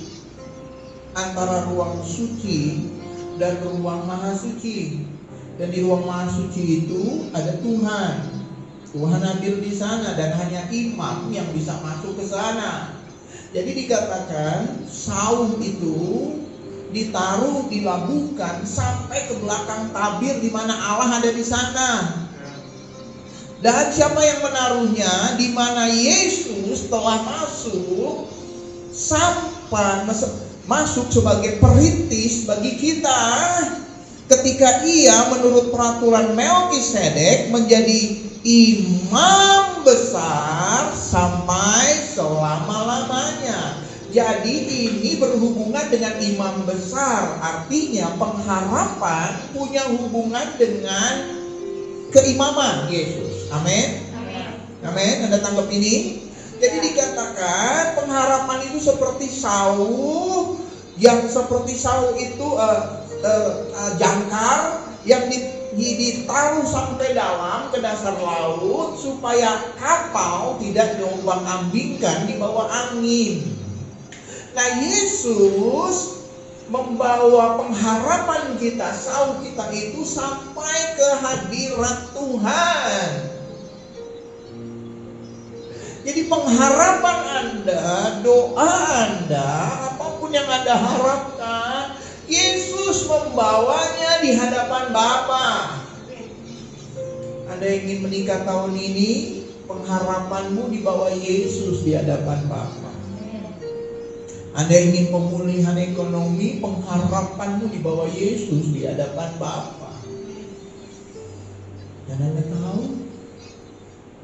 antara ruang suci dan ruang maha suci. Dan di ruang maha suci itu ada Tuhan. Tuhan hadir di sana dan hanya imam yang bisa masuk ke sana. Jadi dikatakan sauh itu ditaruh, dilabuhkan sampai ke belakang tabir di mana Allah ada di sana. Dan siapa yang menaruhnya? Di mana Yesus telah masuk sampan, masuk sebagai perintis bagi kita. Ketika ia menurut peraturan Melkisedek menjadi imam besar sampai selama-lamanya. Jadi ini berhubungan dengan imam besar. Artinya pengharapan punya hubungan dengan keimaman Yesus. Amin. Amin. Anda tangkap ini? Jadi dikatakan pengharapan itu seperti sauh Yang seperti Saul itu jangkar yang ditaruh sampai dalam ke dasar laut supaya kapal tidak diombang-ambingkan di bawah angin. Nah, Yesus membawa pengharapan kita, Saul kita itu sampai ke hadirat Tuhan. Jadi pengharapan Anda, doa Anda, apapun yang Anda harapkan, Yesus membawanya di hadapan Bapa. Anda ingin menikah tahun ini, pengharapanmu dibawa Yesus di hadapan Bapa. Anda ingin pemulihan ekonomi, pengharapanmu dibawa Yesus di hadapan Bapa. Dan Anda tahu,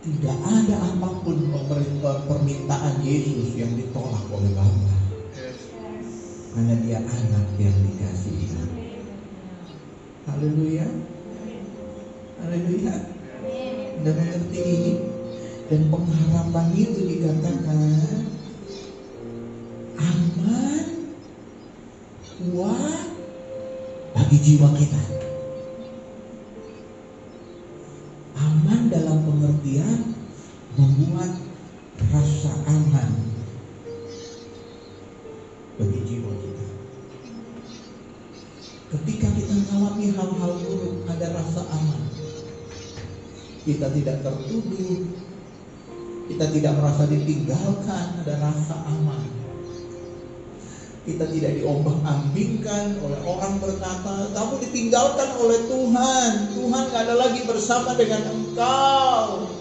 tidak ada apapun permintaan Yesus yang ditolak oleh Bapa. Karena dia anak yang dikasihi. Haleluya. Haleluya. Anda mengerti ini? Dan pengharapan itu dikatakan aman, kuat bagi jiwa kita. Aman dalam pengertian membuat rasa aman bagi jiwa kita. Ketika kita mengalami hal-hal buruk, ada rasa aman. Kita tidak tertuduh, kita tidak merasa ditinggalkan, ada rasa aman. Kita tidak diombang-ambingkan oleh orang berkata, kamu ditinggalkan oleh Tuhan. Tuhan gak ada lagi bersama dengan engkau.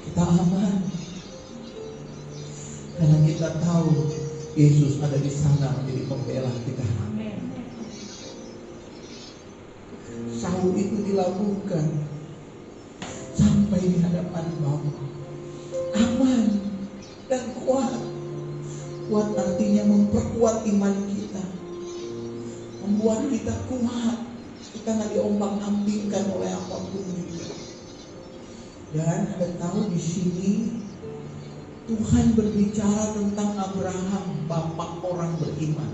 Kita aman. Karena kita tahu Yesus ada di sana menjadi pembela kita. Saul itu dilabuhkan sampai di hadapan Bapa. Aman dan kuat. Kuat artinya memperkuat iman kita, membuat kita kuat. Kita nggak diombang-ambingkan oleh apapun juga. Dan Anda tahu di sini Tuhan berbicara tentang Abraham, bapak orang beriman.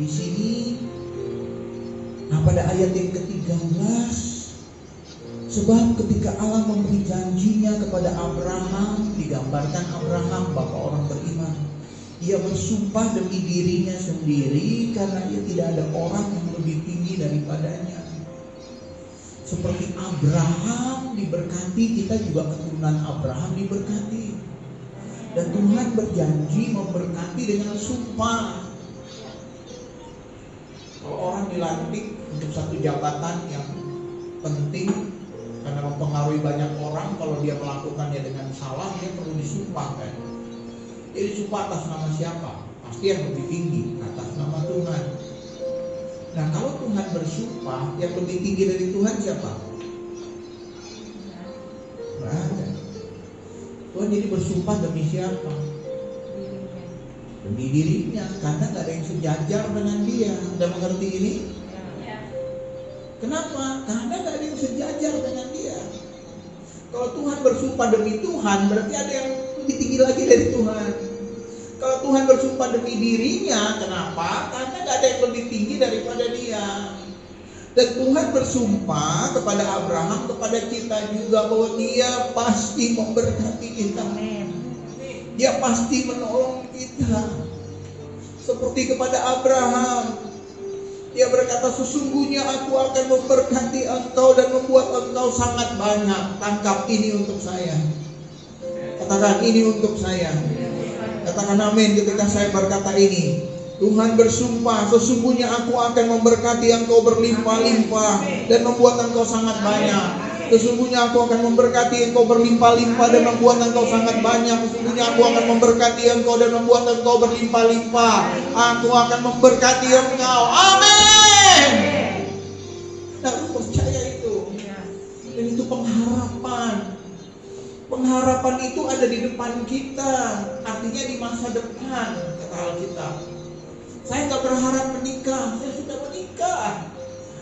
Di sini, nah pada ayat yang ke-13, sebab ketika Allah memberi janjinya kepada Abraham, digambarkan Abraham, bapak orang beriman. Ia bersumpah demi dirinya sendiri karena ia tidak ada orang yang lebih tinggi daripadanya. Seperti Abraham diberkati, kita juga keturunan Abraham diberkati. Dan Tuhan berjanji memberkati dengan sumpah. Kalau orang dilantik untuk satu jabatan yang penting karena mempengaruhi banyak orang, kalau dia melakukannya dengan salah, dia perlu disumpah kan. Dia disumpah atas nama siapa? Pasti yang lebih tinggi, atas nama Tuhan. Nah, kalau Tuhan bersumpah, yang lebih tinggi dari Tuhan siapa? Nggak ada. Tuhan jadi bersumpah demi siapa? Demi dirinya, karena nggak ada yang sejajar dengan dia. Anda mengerti ini? Kenapa? Karena gak ada yang sejajar dengan dia. Kalau Tuhan bersumpah demi Tuhan, berarti ada yang lebih tinggi lagi dari Tuhan. Kalau Tuhan bersumpah demi dirinya, kenapa? Karena gak ada yang lebih tinggi daripada dia. Dan Tuhan bersumpah kepada Abraham, kepada kita juga, bahwa dia pasti memberkati kita. Dia pasti menolong kita. Seperti kepada Abraham, dia berkata, sesungguhnya aku akan memberkati engkau dan membuat engkau sangat banyak. Tangkap ini untuk saya. Katakan ini untuk saya. Katakan amin ketika saya berkata ini. Tuhan bersumpah, sesungguhnya aku akan memberkati engkau berlimpah-limpah dan membuat engkau sangat banyak. Sesungguhnya aku akan memberkati engkau berlimpah-limpah dan membuat engkau sangat banyak. Sesungguhnya aku akan memberkati engkau dan membuat engkau berlimpah-limpah. Aku akan memberkati engkau. Amin. Nah, lu percaya itu. Dan itu pengharapan. Pengharapan itu ada di depan kita. Artinya di masa depan, kata Alkitab. Saya gak berharap menikah, saya sudah menikah.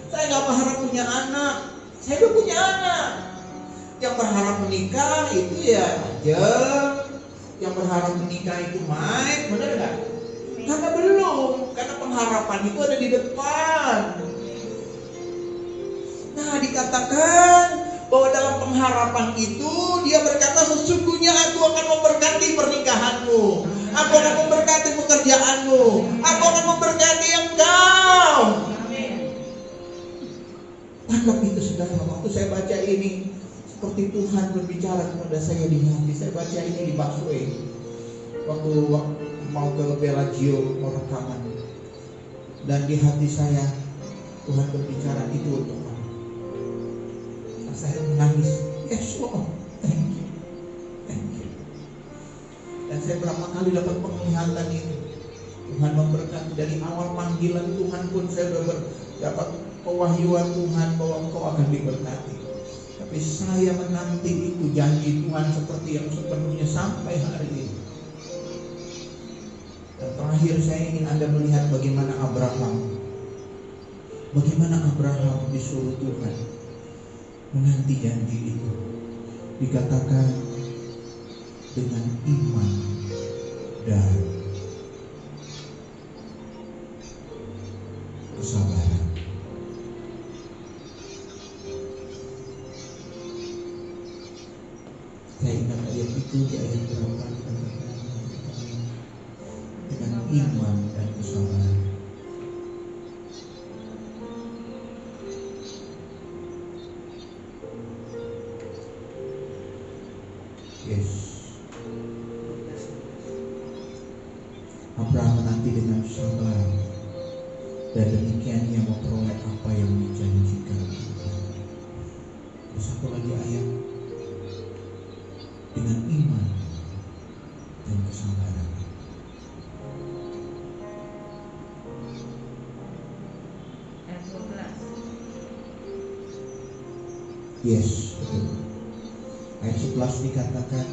Saya gak berharap punya anak, saya udah punya anak. Yang berharap menikah itu ya aja. Yang berharap menikah itu Mike, benar gak? Karena belum, karena pengharapan itu ada di depan. Nah, dikatakan bahwa dalam pengharapan itu dia berkata, sesungguhnya aku akan memberkati pernikahanmu, aku akan memberkati pekerjaanmu, aku akan memberkati engkau. Tangkap itu saudara. Waktu saya baca ini, seperti Tuhan berbicara kepada saya di hati. Saya baca ini di busway waktu mau ke Bellagio mau rekaman, dan di hati saya Tuhan berbicara itu untuk kamu. Saya menangis, yes Lord, thank you. Dan saya berapa kali dapat penglihatan itu. Tuhan memberkati dari awal panggilan Tuhan pun saya sudah dapat pewahyuan Tuhan bahwa engkau akan diberkati. Tapi saya menanti itu janji Tuhan seperti yang sepenuhnya sampai hari ini. Dan terakhir saya ingin Anda melihat bagaimana Abraham disuruh Tuhan menanti janji itu. Dikatakan dengan iman dan kesabaran. Saya ingat ayat itu di ayat berapa, dengan iman dan kesabaran. Yes. Abraham menanti dengan sabar, dan demikian ia memperoleh apa yang dijanjikan Tuhan. Terus satu lagi ayat, dengan iman dan kesabaran. Yes, betul. Ayat 11 dikatakan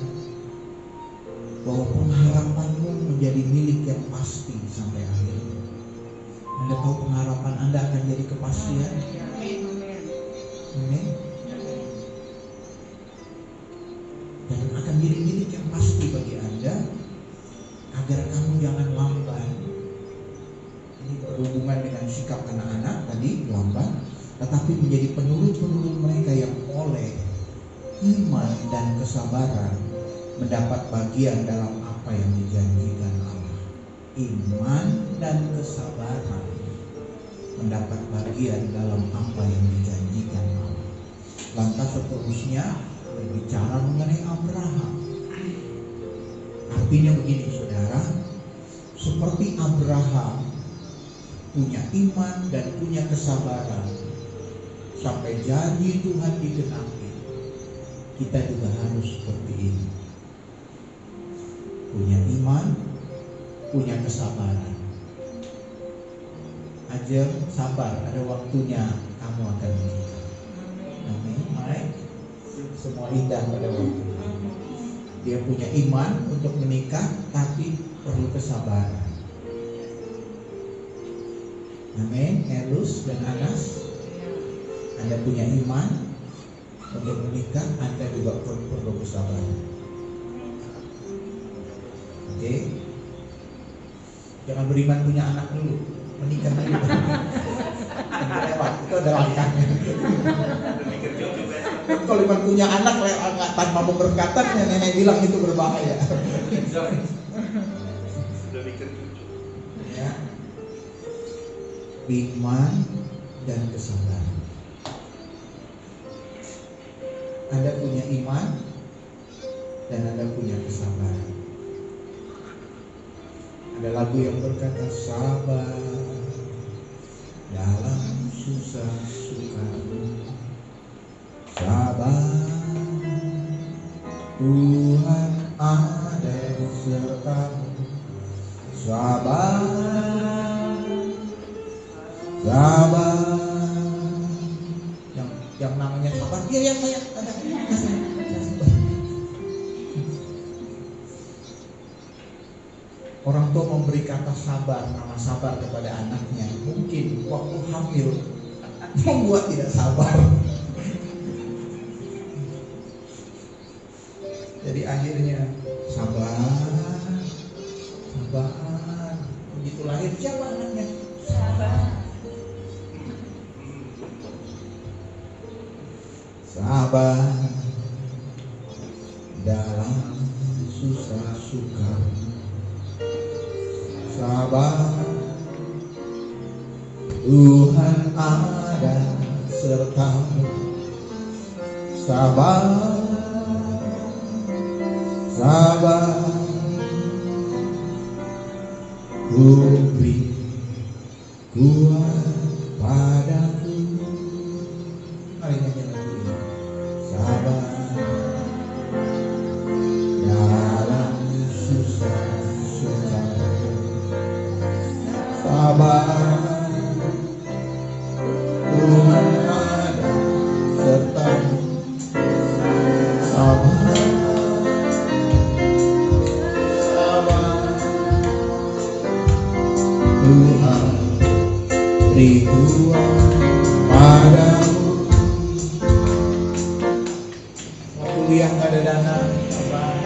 bahwa pengharapanmu menjadi milik yang pasti sampai akhir. Anda tahu pengharapan Anda akan jadi kepastian. Amin. Dan akan jadi milik yang pasti bagi Anda, agar kamu jangan lamban. Ini berhubungan dengan sikap anak-anak tadi, lamban, tetapi menjadi penurut-penurut mereka yang oleh iman dan kesabaran mendapat bagian dalam apa yang dijanjikan Allah. Iman dan kesabaran mendapat bagian dalam apa yang dijanjikan Allah. Lantas seterusnya berbicara mengenai Abraham. Artinya begini saudara, seperti Abraham punya iman dan punya kesabaran sampai janji Tuhan digenapi, kita juga harus seperti ini. Punya iman, punya kesabaran. Ajar, sabar, ada waktunya kamu akan menikah. Amin. Baik. Semua indah pada waktunya. Dia punya iman untuk menikah, tapi perlu kesabaran. Amin. Elus dan Anas, Anda punya iman untuk menikah, Anda juga perlu kesabaran. Oke. Jangan beriman punya anak dulu, menikah dulu. Itu ada langkahnya. Kalau iman punya anak tanpa pemberkatan, nenek bilang itu berbahaya. Ya. Iman dan kesabaran. Anda punya iman dan Anda punya kesabaran. Ada lagu yang berkata sabar dalam susah suka, sabar Tuhan ada sertamu. Sabar, sabar. Yang namanya sabar, iya saya ada. Orang tua memberi kata sabar, nama sabar kepada anaknya, mungkin waktu hamil membuat tidak sabar. Jadi akhirnya sabar, itu lahir, siapa anaknya? Sabar dalam susah suka, sabar, Tuhan ada sertamu. Sabar, sabar, ku beri kuat padaku. Mari nyanyi lagu ini. Sabar dalam susah suka, sabar, Tuhan ada sertamu. Sabar, sabar, Tuhan beri kuat padamu. Mau kuliah gak ada dana, sabar.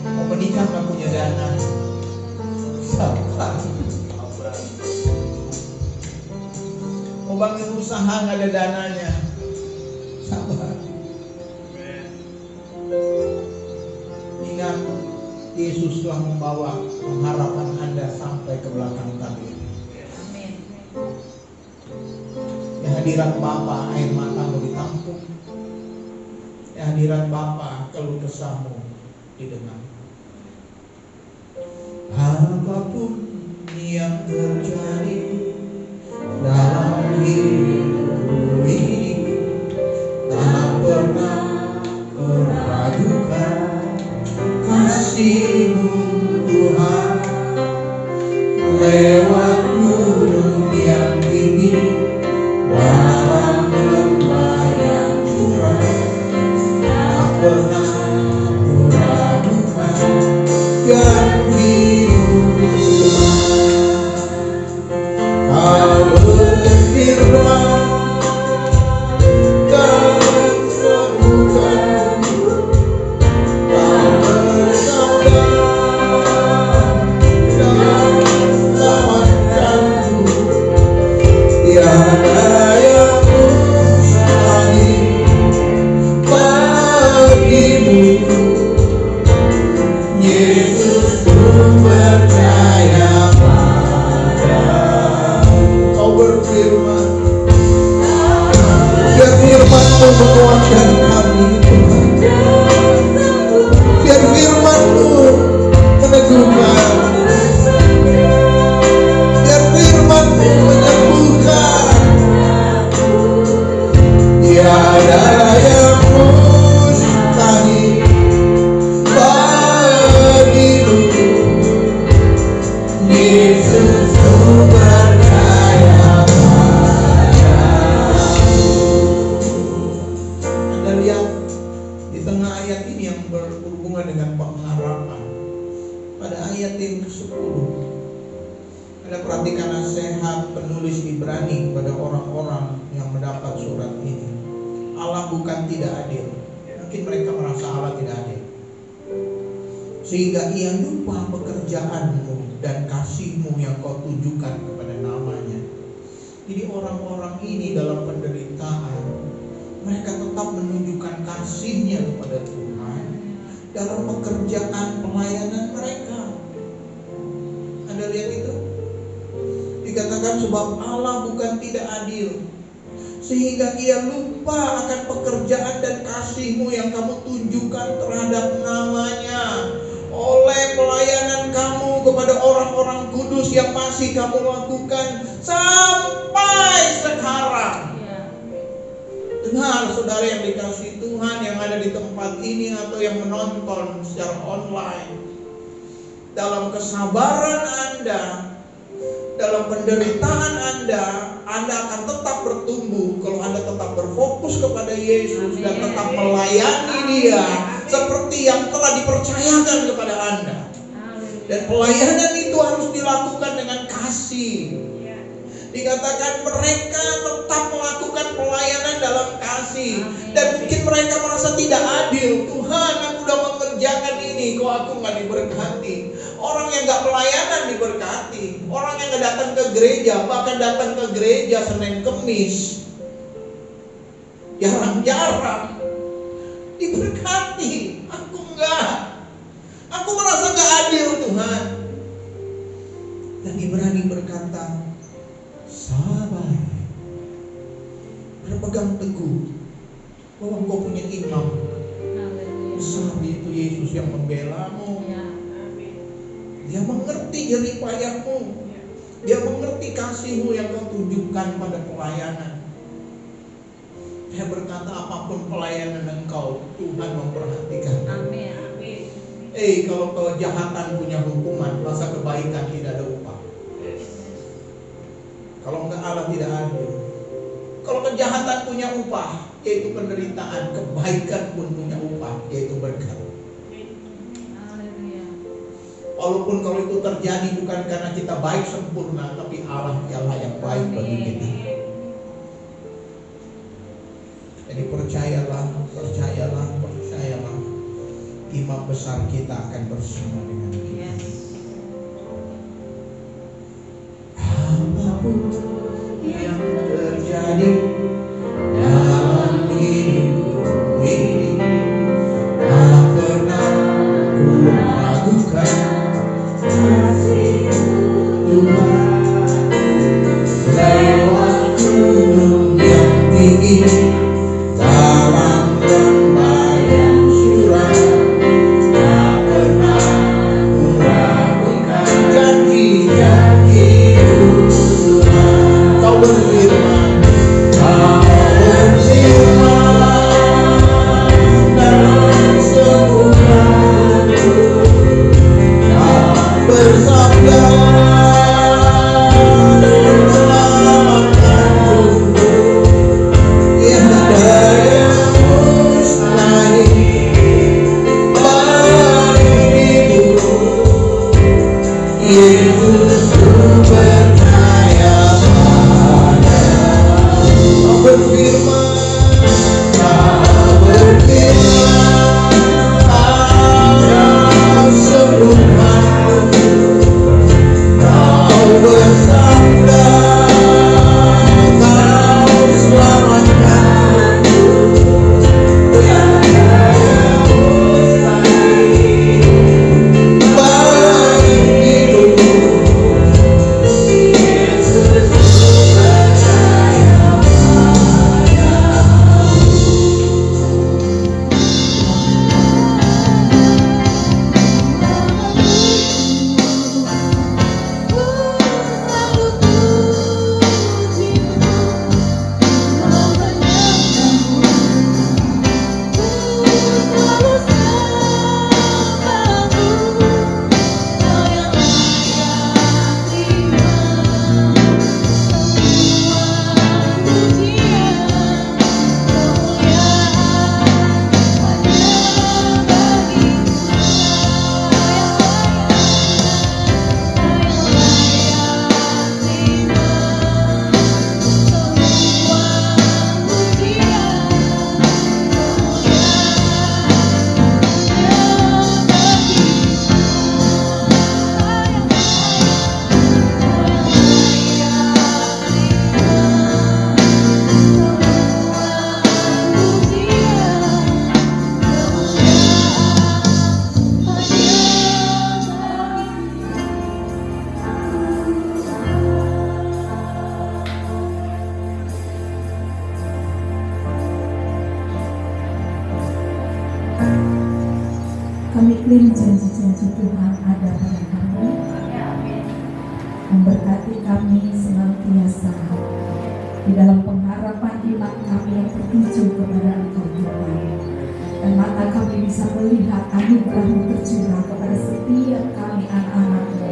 Mau menikah gak punya dana, sabar. Mau bangun usaha gak ada dananya, sabar. Ingat, Yesus telah membawa pengharapan Anda sampai ke belakang tabir. Di hadirat Bapa air matamu ditampung. Di hadirat Bapa keluh kesahmu didengar. Apapun yang terjadi dalam hidup ini, tak pernah meragukan kasih-Mu Tuhan. Lewat gunung yang tinggi, dalam lembah yang curam, tak pernah meragukan janji-Mu Tuhan. Kau berfirman dan sembuhkanku, Kau bersabda dan selamatkanku. Tiada yang mustahil bagimu, Yesus, ku percaya padamu. Kau berfirman, biar firman-Mu menguatkan kami Tuhan. Biar firman-Mu meneguhkan, biar firman-Mu menyembuhkan. Tiada yang mustahil bagimu, Yesus, ku percaya padamu. Anda lihat di tengah ayat ini yang berhubungan dengan pengharapan. Pada ayat yang ke-10, Anda perhatikan nasihat penulis Ibrani kepada orang-orang yang mendapat surat ini. Allah bukan tidak adil. Mungkin mereka merasa Allah tidak adil, sehingga Ia lupa pekerjaanmu dan kasih-Mu yang Kau tujukan kepada namanya. Jadi orang-orang ini dalam penderitaan, mereka tetap menunjukkan kasih-Nya kepada Tuhan dalam pekerjaan pelayanan mereka. Anda lihat itu? Dikatakan sebab Allah bukan tidak adil, sehingga Ia lupa akan pekerjaan dan kasih-Mu yang kamu tunjukkan terhadap namanya oleh pelayanan kamu kepada orang-orang kudus yang masih kamu lakukan sampai sekarang. Dengar saudara yang dikasihi Tuhan, yang ada di tempat ini atau yang menonton secara online, dalam kesabaran Anda, dalam penderitaan Anda akan tetap bertumbuh kalau Anda tetap berfokus kepada Yesus dan tetap melayani Dia seperti yang telah dipercayakan kepada Anda. Dan pelayanan itu harus dilakukan dengan kasih. Dikatakan mereka tetap melakukan pelayanan dalam kasih. Dan mungkin mereka merasa tidak adil. Tuhan, aku sudah mengerjakan ini, kok aku nggak diberkati. Orang yang gak pelayanan diberkati. Orang yang gak datang ke gereja, bahkan datang ke gereja Senin Kemis, jarang-jarang diberkati. Aku enggak. Aku merasa gak adil, Tuhan. Dan dia berani berkata, sabar, berpegang teguh bahwa engkau punya imam besar, itu Yesus yang membelamu. Dia mengerti jerih payahmu. Dia mengerti kasihmu yang kau tunjukkan pada pelayanan. Dia berkata, apapun pelayanan engkau, Tuhan memperhatikan. Amin. Kalau kejahatan punya hukuman, rasa kebaikan tidak ada upah. Kalau enggak, Allah tidak adil. Kalau kejahatan punya upah, yaitu penderitaan, kebaikan pun punya upah, yaitu berkat. Walaupun kalau itu terjadi bukan karena kita baik sempurna, tapi Allah yang baik bagi kita. Jadi percayalah, imam besar kita akan bersama dengan kita. Apapun yang terjadi dalam hidupku ini, tak pernah ku ragukan kasih Tuhan. Lewat gunung yang tinggi, dalam lembah yang suram, tak pernah ku ragukan janji-janji Tuhan. Kau berfirman, dalam sempurna-Mu, kau bersabda menyelamatkanku. Tiada yang mustahil bagimu, Yesus, ku percaya padamu. Kau berfirman, dalam sempurna-Mu, kau bersabda, kau selamatkanku. Tiada yang mustahil bagimu, Yesus, ku percaya Kami klaim janji-janji Tuhan ada pada kami, memberkati kami senantiasa di dalam pengharapan iman kami yang tertuju kepada Engkau Tuhan. Dan mata kami bisa melihat anugerah-Mu tercurah kepada setiap kami anak-anak-Mu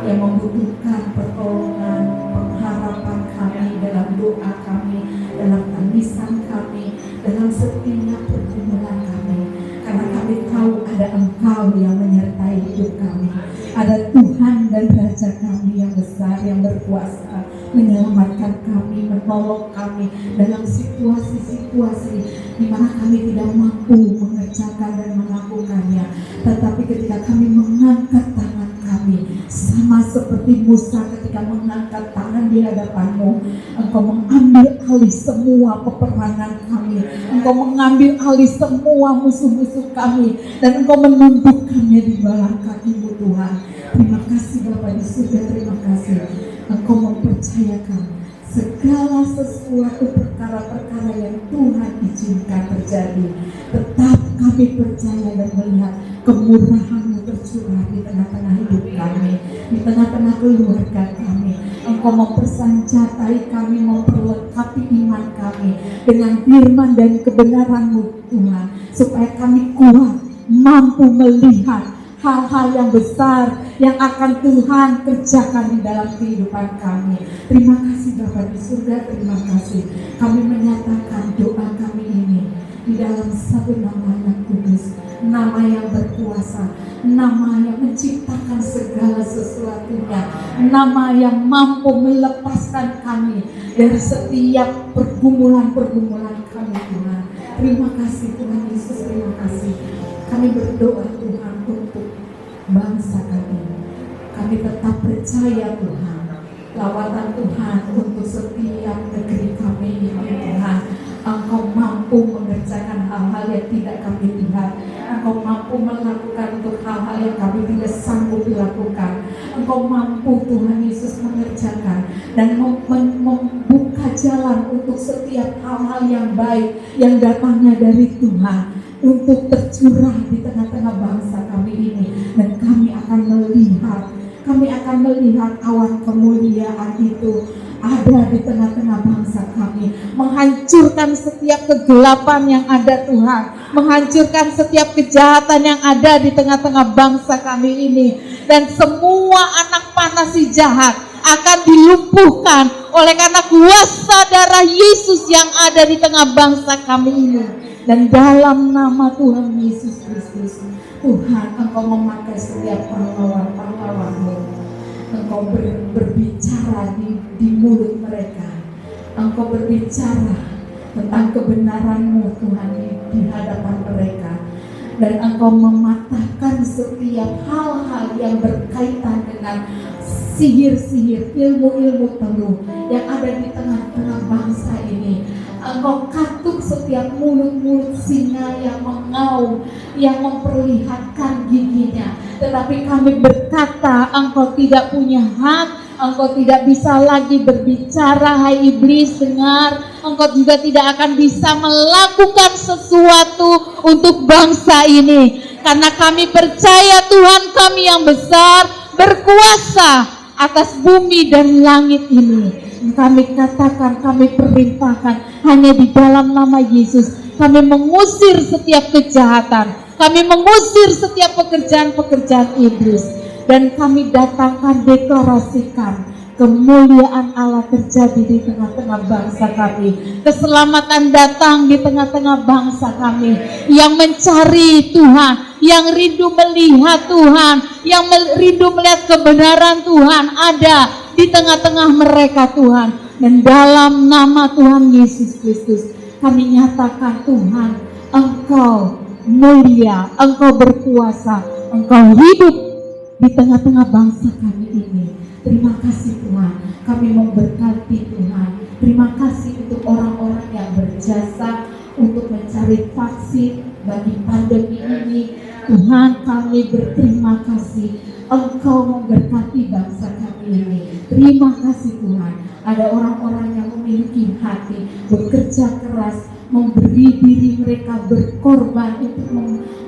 yang membutuhkan pertolongan, pengharapan kami dalam doa kami, dalam tangisan kami, dalam setiap pergumulan kami. Karena kami tahu ada Engkau yang menyertai hidup kami. Ada Tuhan dan Raja kami yang besar, yang berkuasa menyelamatkan kami, menolong kami dalam situasi-situasi di mana kami tidak mampu mengerjakan dan melakukannya. Tetapi ketika kami mengangkat tangan Sama seperti Musa ketika mengangkat tangan di hadapan-Mu, Engkau mengambil alih semua peperangan kami, Engkau mengambil alih semua musuh-musuh kami, dan Engkau menundukkannya di bawah kaki-Mu Tuhan. Terima kasih Bapa di surga, terima kasih Engkau mempercayakan segala sesuatu perkara-perkara yang Tuhan izinkan terjadi. Tetap kami percaya dan melihat kemurahan-Mu tercurah di tengah-tengah hidup kami, di tengah-tengah keluarga kami. Engkau mempersenjatai kami, memperlengkapi iman kami dengan firman dan kebenaran-Mu Tuhan, supaya kami kuat, mampu melihat hal-hal yang besar yang akan Tuhan kerjakan di dalam kehidupan kami. Terima kasih Bapa di surga, terima kasih. Kami menyatakan doa kami ini di dalam satu nama yang kudus, nama yang berkuasa, nama yang menciptakan segala sesuatunya, nama yang mampu melepaskan kami dari setiap pergumulan-pergumulan kami Tuhan. Terima kasih Tuhan Yesus, terima kasih. Kami berdoa Tuhan untuk bangsa kami. Kami tetap percaya Tuhan, lawatan Tuhan untuk setiap negeri kami ini Tuhan. Engkau mampu mengerjakan hal-hal yang tidak kami lihat. Engkau mampu melakukan untuk hal-hal yang kami tidak sanggup dilakukan. Engkau mampu Tuhan Yesus mengerjakan dan membuka jalan untuk setiap hal-hal yang baik yang datangnya dari Tuhan untuk tercurah di tengah-tengah bangsa kami ini. Dan kami akan melihat awan kemuliaan itu ada di tengah-tengah bangsa kami, menghancurkan setiap kegelapan yang ada Tuhan, menghancurkan setiap kejahatan yang ada di tengah-tengah bangsa kami ini, dan semua anak panah si jahat akan dilumpuhkan oleh karena kuasa darah Yesus yang ada di tengah bangsa kami ini. Dan dalam nama Tuhan Yesus Kristus, Tuhan Engkau memakai setiap pahlawan-pahlawan-Mu. Engkau berbicara di mulut mereka. Engkau berbicara tentang kebenaran-Mu Tuhan di hadapan mereka. Dan Engkau mematahkan setiap hal-hal yang berkaitan dengan sihir-sihir, ilmu-ilmu teluh yang ada di tengah-tengah bangsa ini. Engkau katuk setiap mulut-mulut singa yang mengaum, yang memperlihatkan giginya. Tetapi kami berkata, Engkau tidak punya hak, Engkau tidak bisa lagi berbicara, hai iblis, dengar. Engkau juga tidak akan bisa melakukan sesuatu untuk bangsa ini. Karena kami percaya Tuhan kami yang besar, berkuasa atas bumi dan langit ini. Kami katakan, kami perintahkan, hanya di dalam nama Yesus kami mengusir setiap kejahatan, kami mengusir setiap pekerjaan-pekerjaan iblis, dan kami datangkan, deklarasikan kemuliaan Allah terjadi di tengah-tengah bangsa kami. Keselamatan datang di tengah-tengah bangsa kami yang mencari Tuhan, yang rindu melihat Tuhan, yang rindu melihat kebenaran Tuhan ada di tengah-tengah mereka Tuhan. Dan dalam nama Tuhan Yesus Kristus kami nyatakan, Tuhan Engkau mulia, Engkau berkuasa, Engkau hidup di tengah-tengah bangsa kami ini. Terima kasih Tuhan, kami memberkati Tuhan. Terima kasih untuk orang-orang yang berjasa untuk mencari vaksin bagi pandemi ini. Tuhan, kami berterima kasih, Engkau memberkati bangsa kami ini. Terima kasih Tuhan, ada orang-orang yang memiliki hati, bekerja keras, memberi diri mereka, berkorban untuk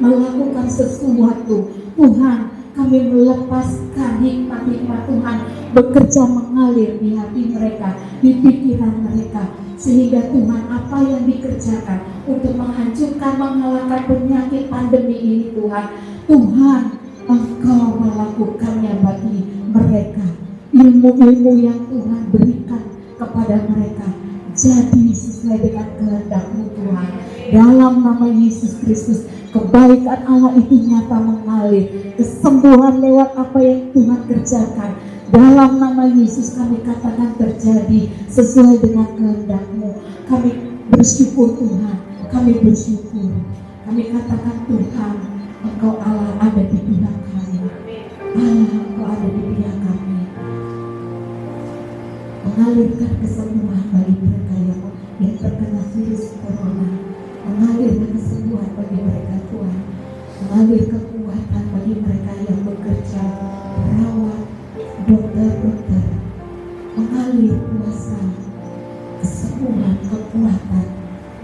melakukan sesuatu. Tuhan, kami melepaskan hikmat-hikmat Tuhan bekerja mengalir di hati mereka, di pikiran mereka, sehingga Tuhan apa yang dikerjakan untuk menghancurkan, mengalahkan penyakit pandemi ini Tuhan Engkau melakukannya bagi mereka. Ilmu-ilmu yang Tuhan berikan kepada mereka jadi sesuai dengan kehendak-Mu Tuhan. Dalam nama Yesus Kristus, kebaikan Allah itu nyata mengalir, kesembuhan lewat apa yang Tuhan kerjakan. Dalam nama Yesus kami katakan terjadi sesuai dengan kehendak-Mu. Kami bersyukur Tuhan, kami bersyukur. Kami katakan Tuhan, Engkau Allah ada di pihak kami. Allah, Engkau ada di pihak kami. Mengalirkan kesembuhan bagi mereka yang terkena virus corona. Mengalirkan kesembuhan bagi mereka Tuhan. Mengalir kekuatan bagi mereka yang bekerja, perawat, dokter-dokter. Mengalir kuasa, kesembuhan, kekuatan,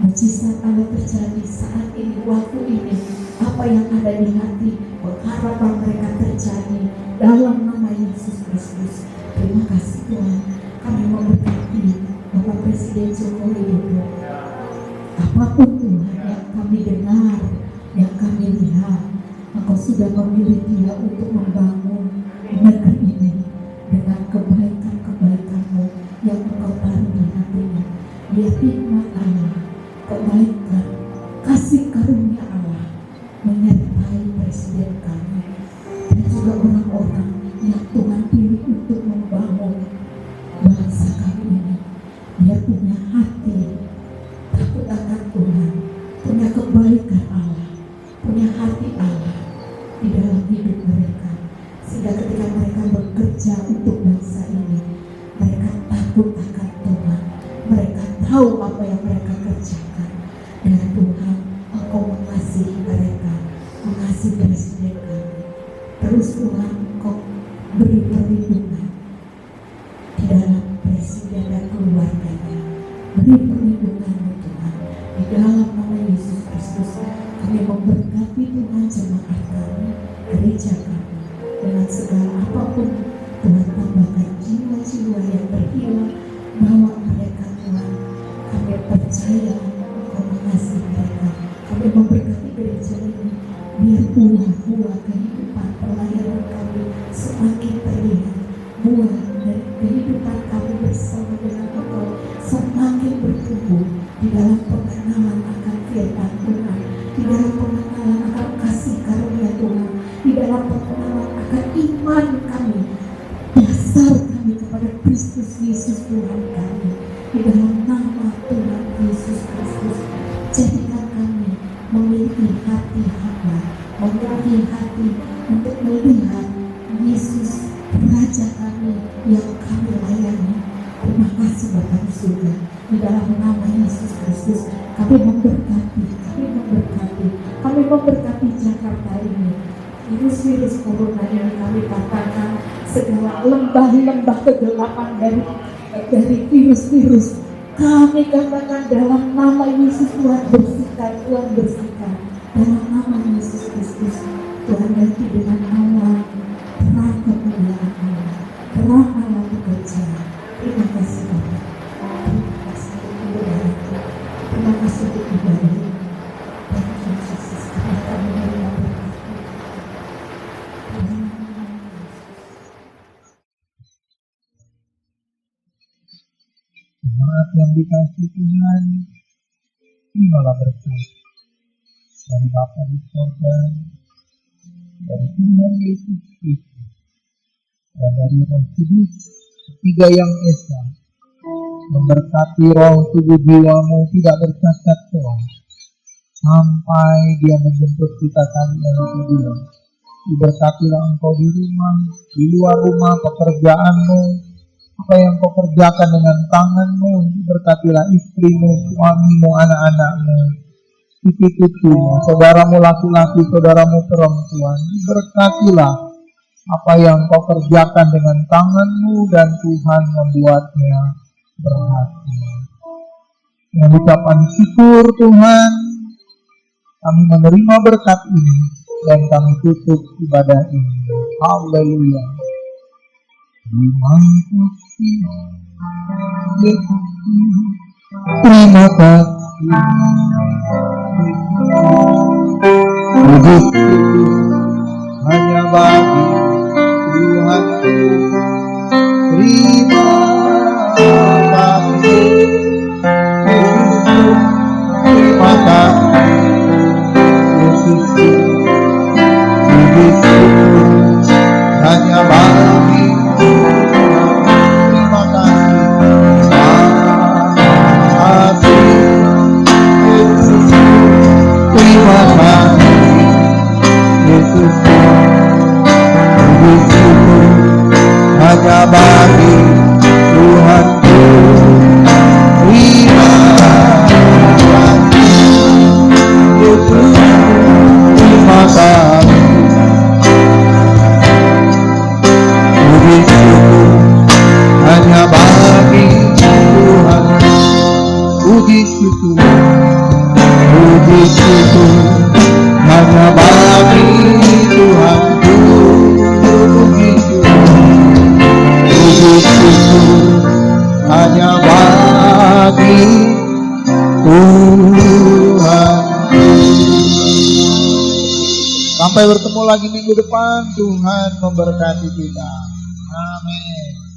mujizat Allah terjadi saat ini, waktu ini. Apa yang ada di hati, pengharapan mereka terjadi dalam nama Yesus Kristus. Terima kasih Tuhan. Kami memberkati Bapak Presiden Joko Widodo. Apapun Tuhan yang kami dengar, yang kami lihat, Engkau sudah memilih Dia untuk membangun negeri ini dengan kebaikan-kebaikan-Mu yang Engkau taruh di hatinya. Biar hikmat Allah, kebaikan, kasih karunia Allah menyertai Presiden kami dan juga orang-orang yang Tuhan pilih untuk membangun bangsa kami ini. Dia punya hati takut akan Tuhan, punya kebaikan Allah, punya hati Allah di dalam hidup mereka, sehingga ketika mereka bekerja untuk bangsa ini, mereka takut akan Tuhan, mereka tahu apa yang mereka kerjakan. Dan Tuhan, Engkau mengasihi mereka, mengasihi Presiden kami. Terus Tuhan, Engkau beri perlindungan di dalam Presiden dan keluarganya. Beri perlindungan-Mu Tuhan, di dalam nama Yesus Kristus. Kami memberkati Tuhan jemaat kami, gereja kami, dengan segala apapun. Tuhan, tambahkan jiwa-jiwa yang berhilang, bawa mereka Tuhan. Kami percaya Engkau mengasihi mereka. Kami memberkati gereja ini, biar buah-buah kehidupan pelayanan kami semakin terlihat. Buah dari kehidupan kami bersama dengan Engkau semakin bertumbuh di dalam pengenalan akan firman Tuhan, di dalam pengenalan akan kasih karunia Tuhan, di dalam pengenalan akan iman kami, dasar kami kepada Kristus Yesus Tuhan kami. Di dalam nama Tuhan Yesus Kristus, jadikan kami memiliki hati hamba, memiliki hati untuk melihat Yesus Raja kami yang kami layani. Terima kasih Bapa di surga. Di dalam nama Yesus Kristus kami memberkati, kami memberkati Jakarta ini. Virus-virus corona yang kami katakan, segala lembah-lembah kegelapan dari virus-virus, kami katakan dalam nama Yesus. Tuhan bersihkan, Tuhan bersihkan dalam nama Yesus Kristus. Tuhan ganti dengan Allah, terang kemuliaan Allah, terang Allah bekerja. Terima kasih Bapak, terima kasih untuk ibadah, terima kasih untuk ibadah. Thank you Jesus, kami menerima berkat. Jemaat yang dikasihi Tuhan, terimalah berkat dari Bapa di surga, dari Tuhan Yesus Kristus, dan dari Roh Kudus, ketiga yang esa, memberkati roh tubuh jiwamu tidak bercacat Tuhan, sampai Dia menjemput kita kali yang kedua. Diberkatilah engkau di rumah, di luar rumah, pekerjaanmu, apa yang kau kerjakan dengan tanganmu. Diberkatilah istrimu, suamimu, anak-anakmu, cucu-cucumu, saudaramu laki-laki, saudaramu perempuan. Diberkatilah apa yang kau kerjakan dengan tanganmu, dan Tuhan membuatnya berhasil. Dengan ucapan syukur Tuhan, kami menerima berkat ini dan kami tutup ibadah ini. Haleluya. Terima kasih Yesus, terima kasih Yesus, hanya bagi Tuhan. Terima kasih Yesus, terima kasih Yesus, hanya bagi terima kasih Yesus, terima kasih Yesus, syukur, puji syukur hanya bagi Tuhan. Puji syukur hanya bagi Tuhan. Sampai bertemu lagi minggu depan, Tuhan memberkati kita. Amin.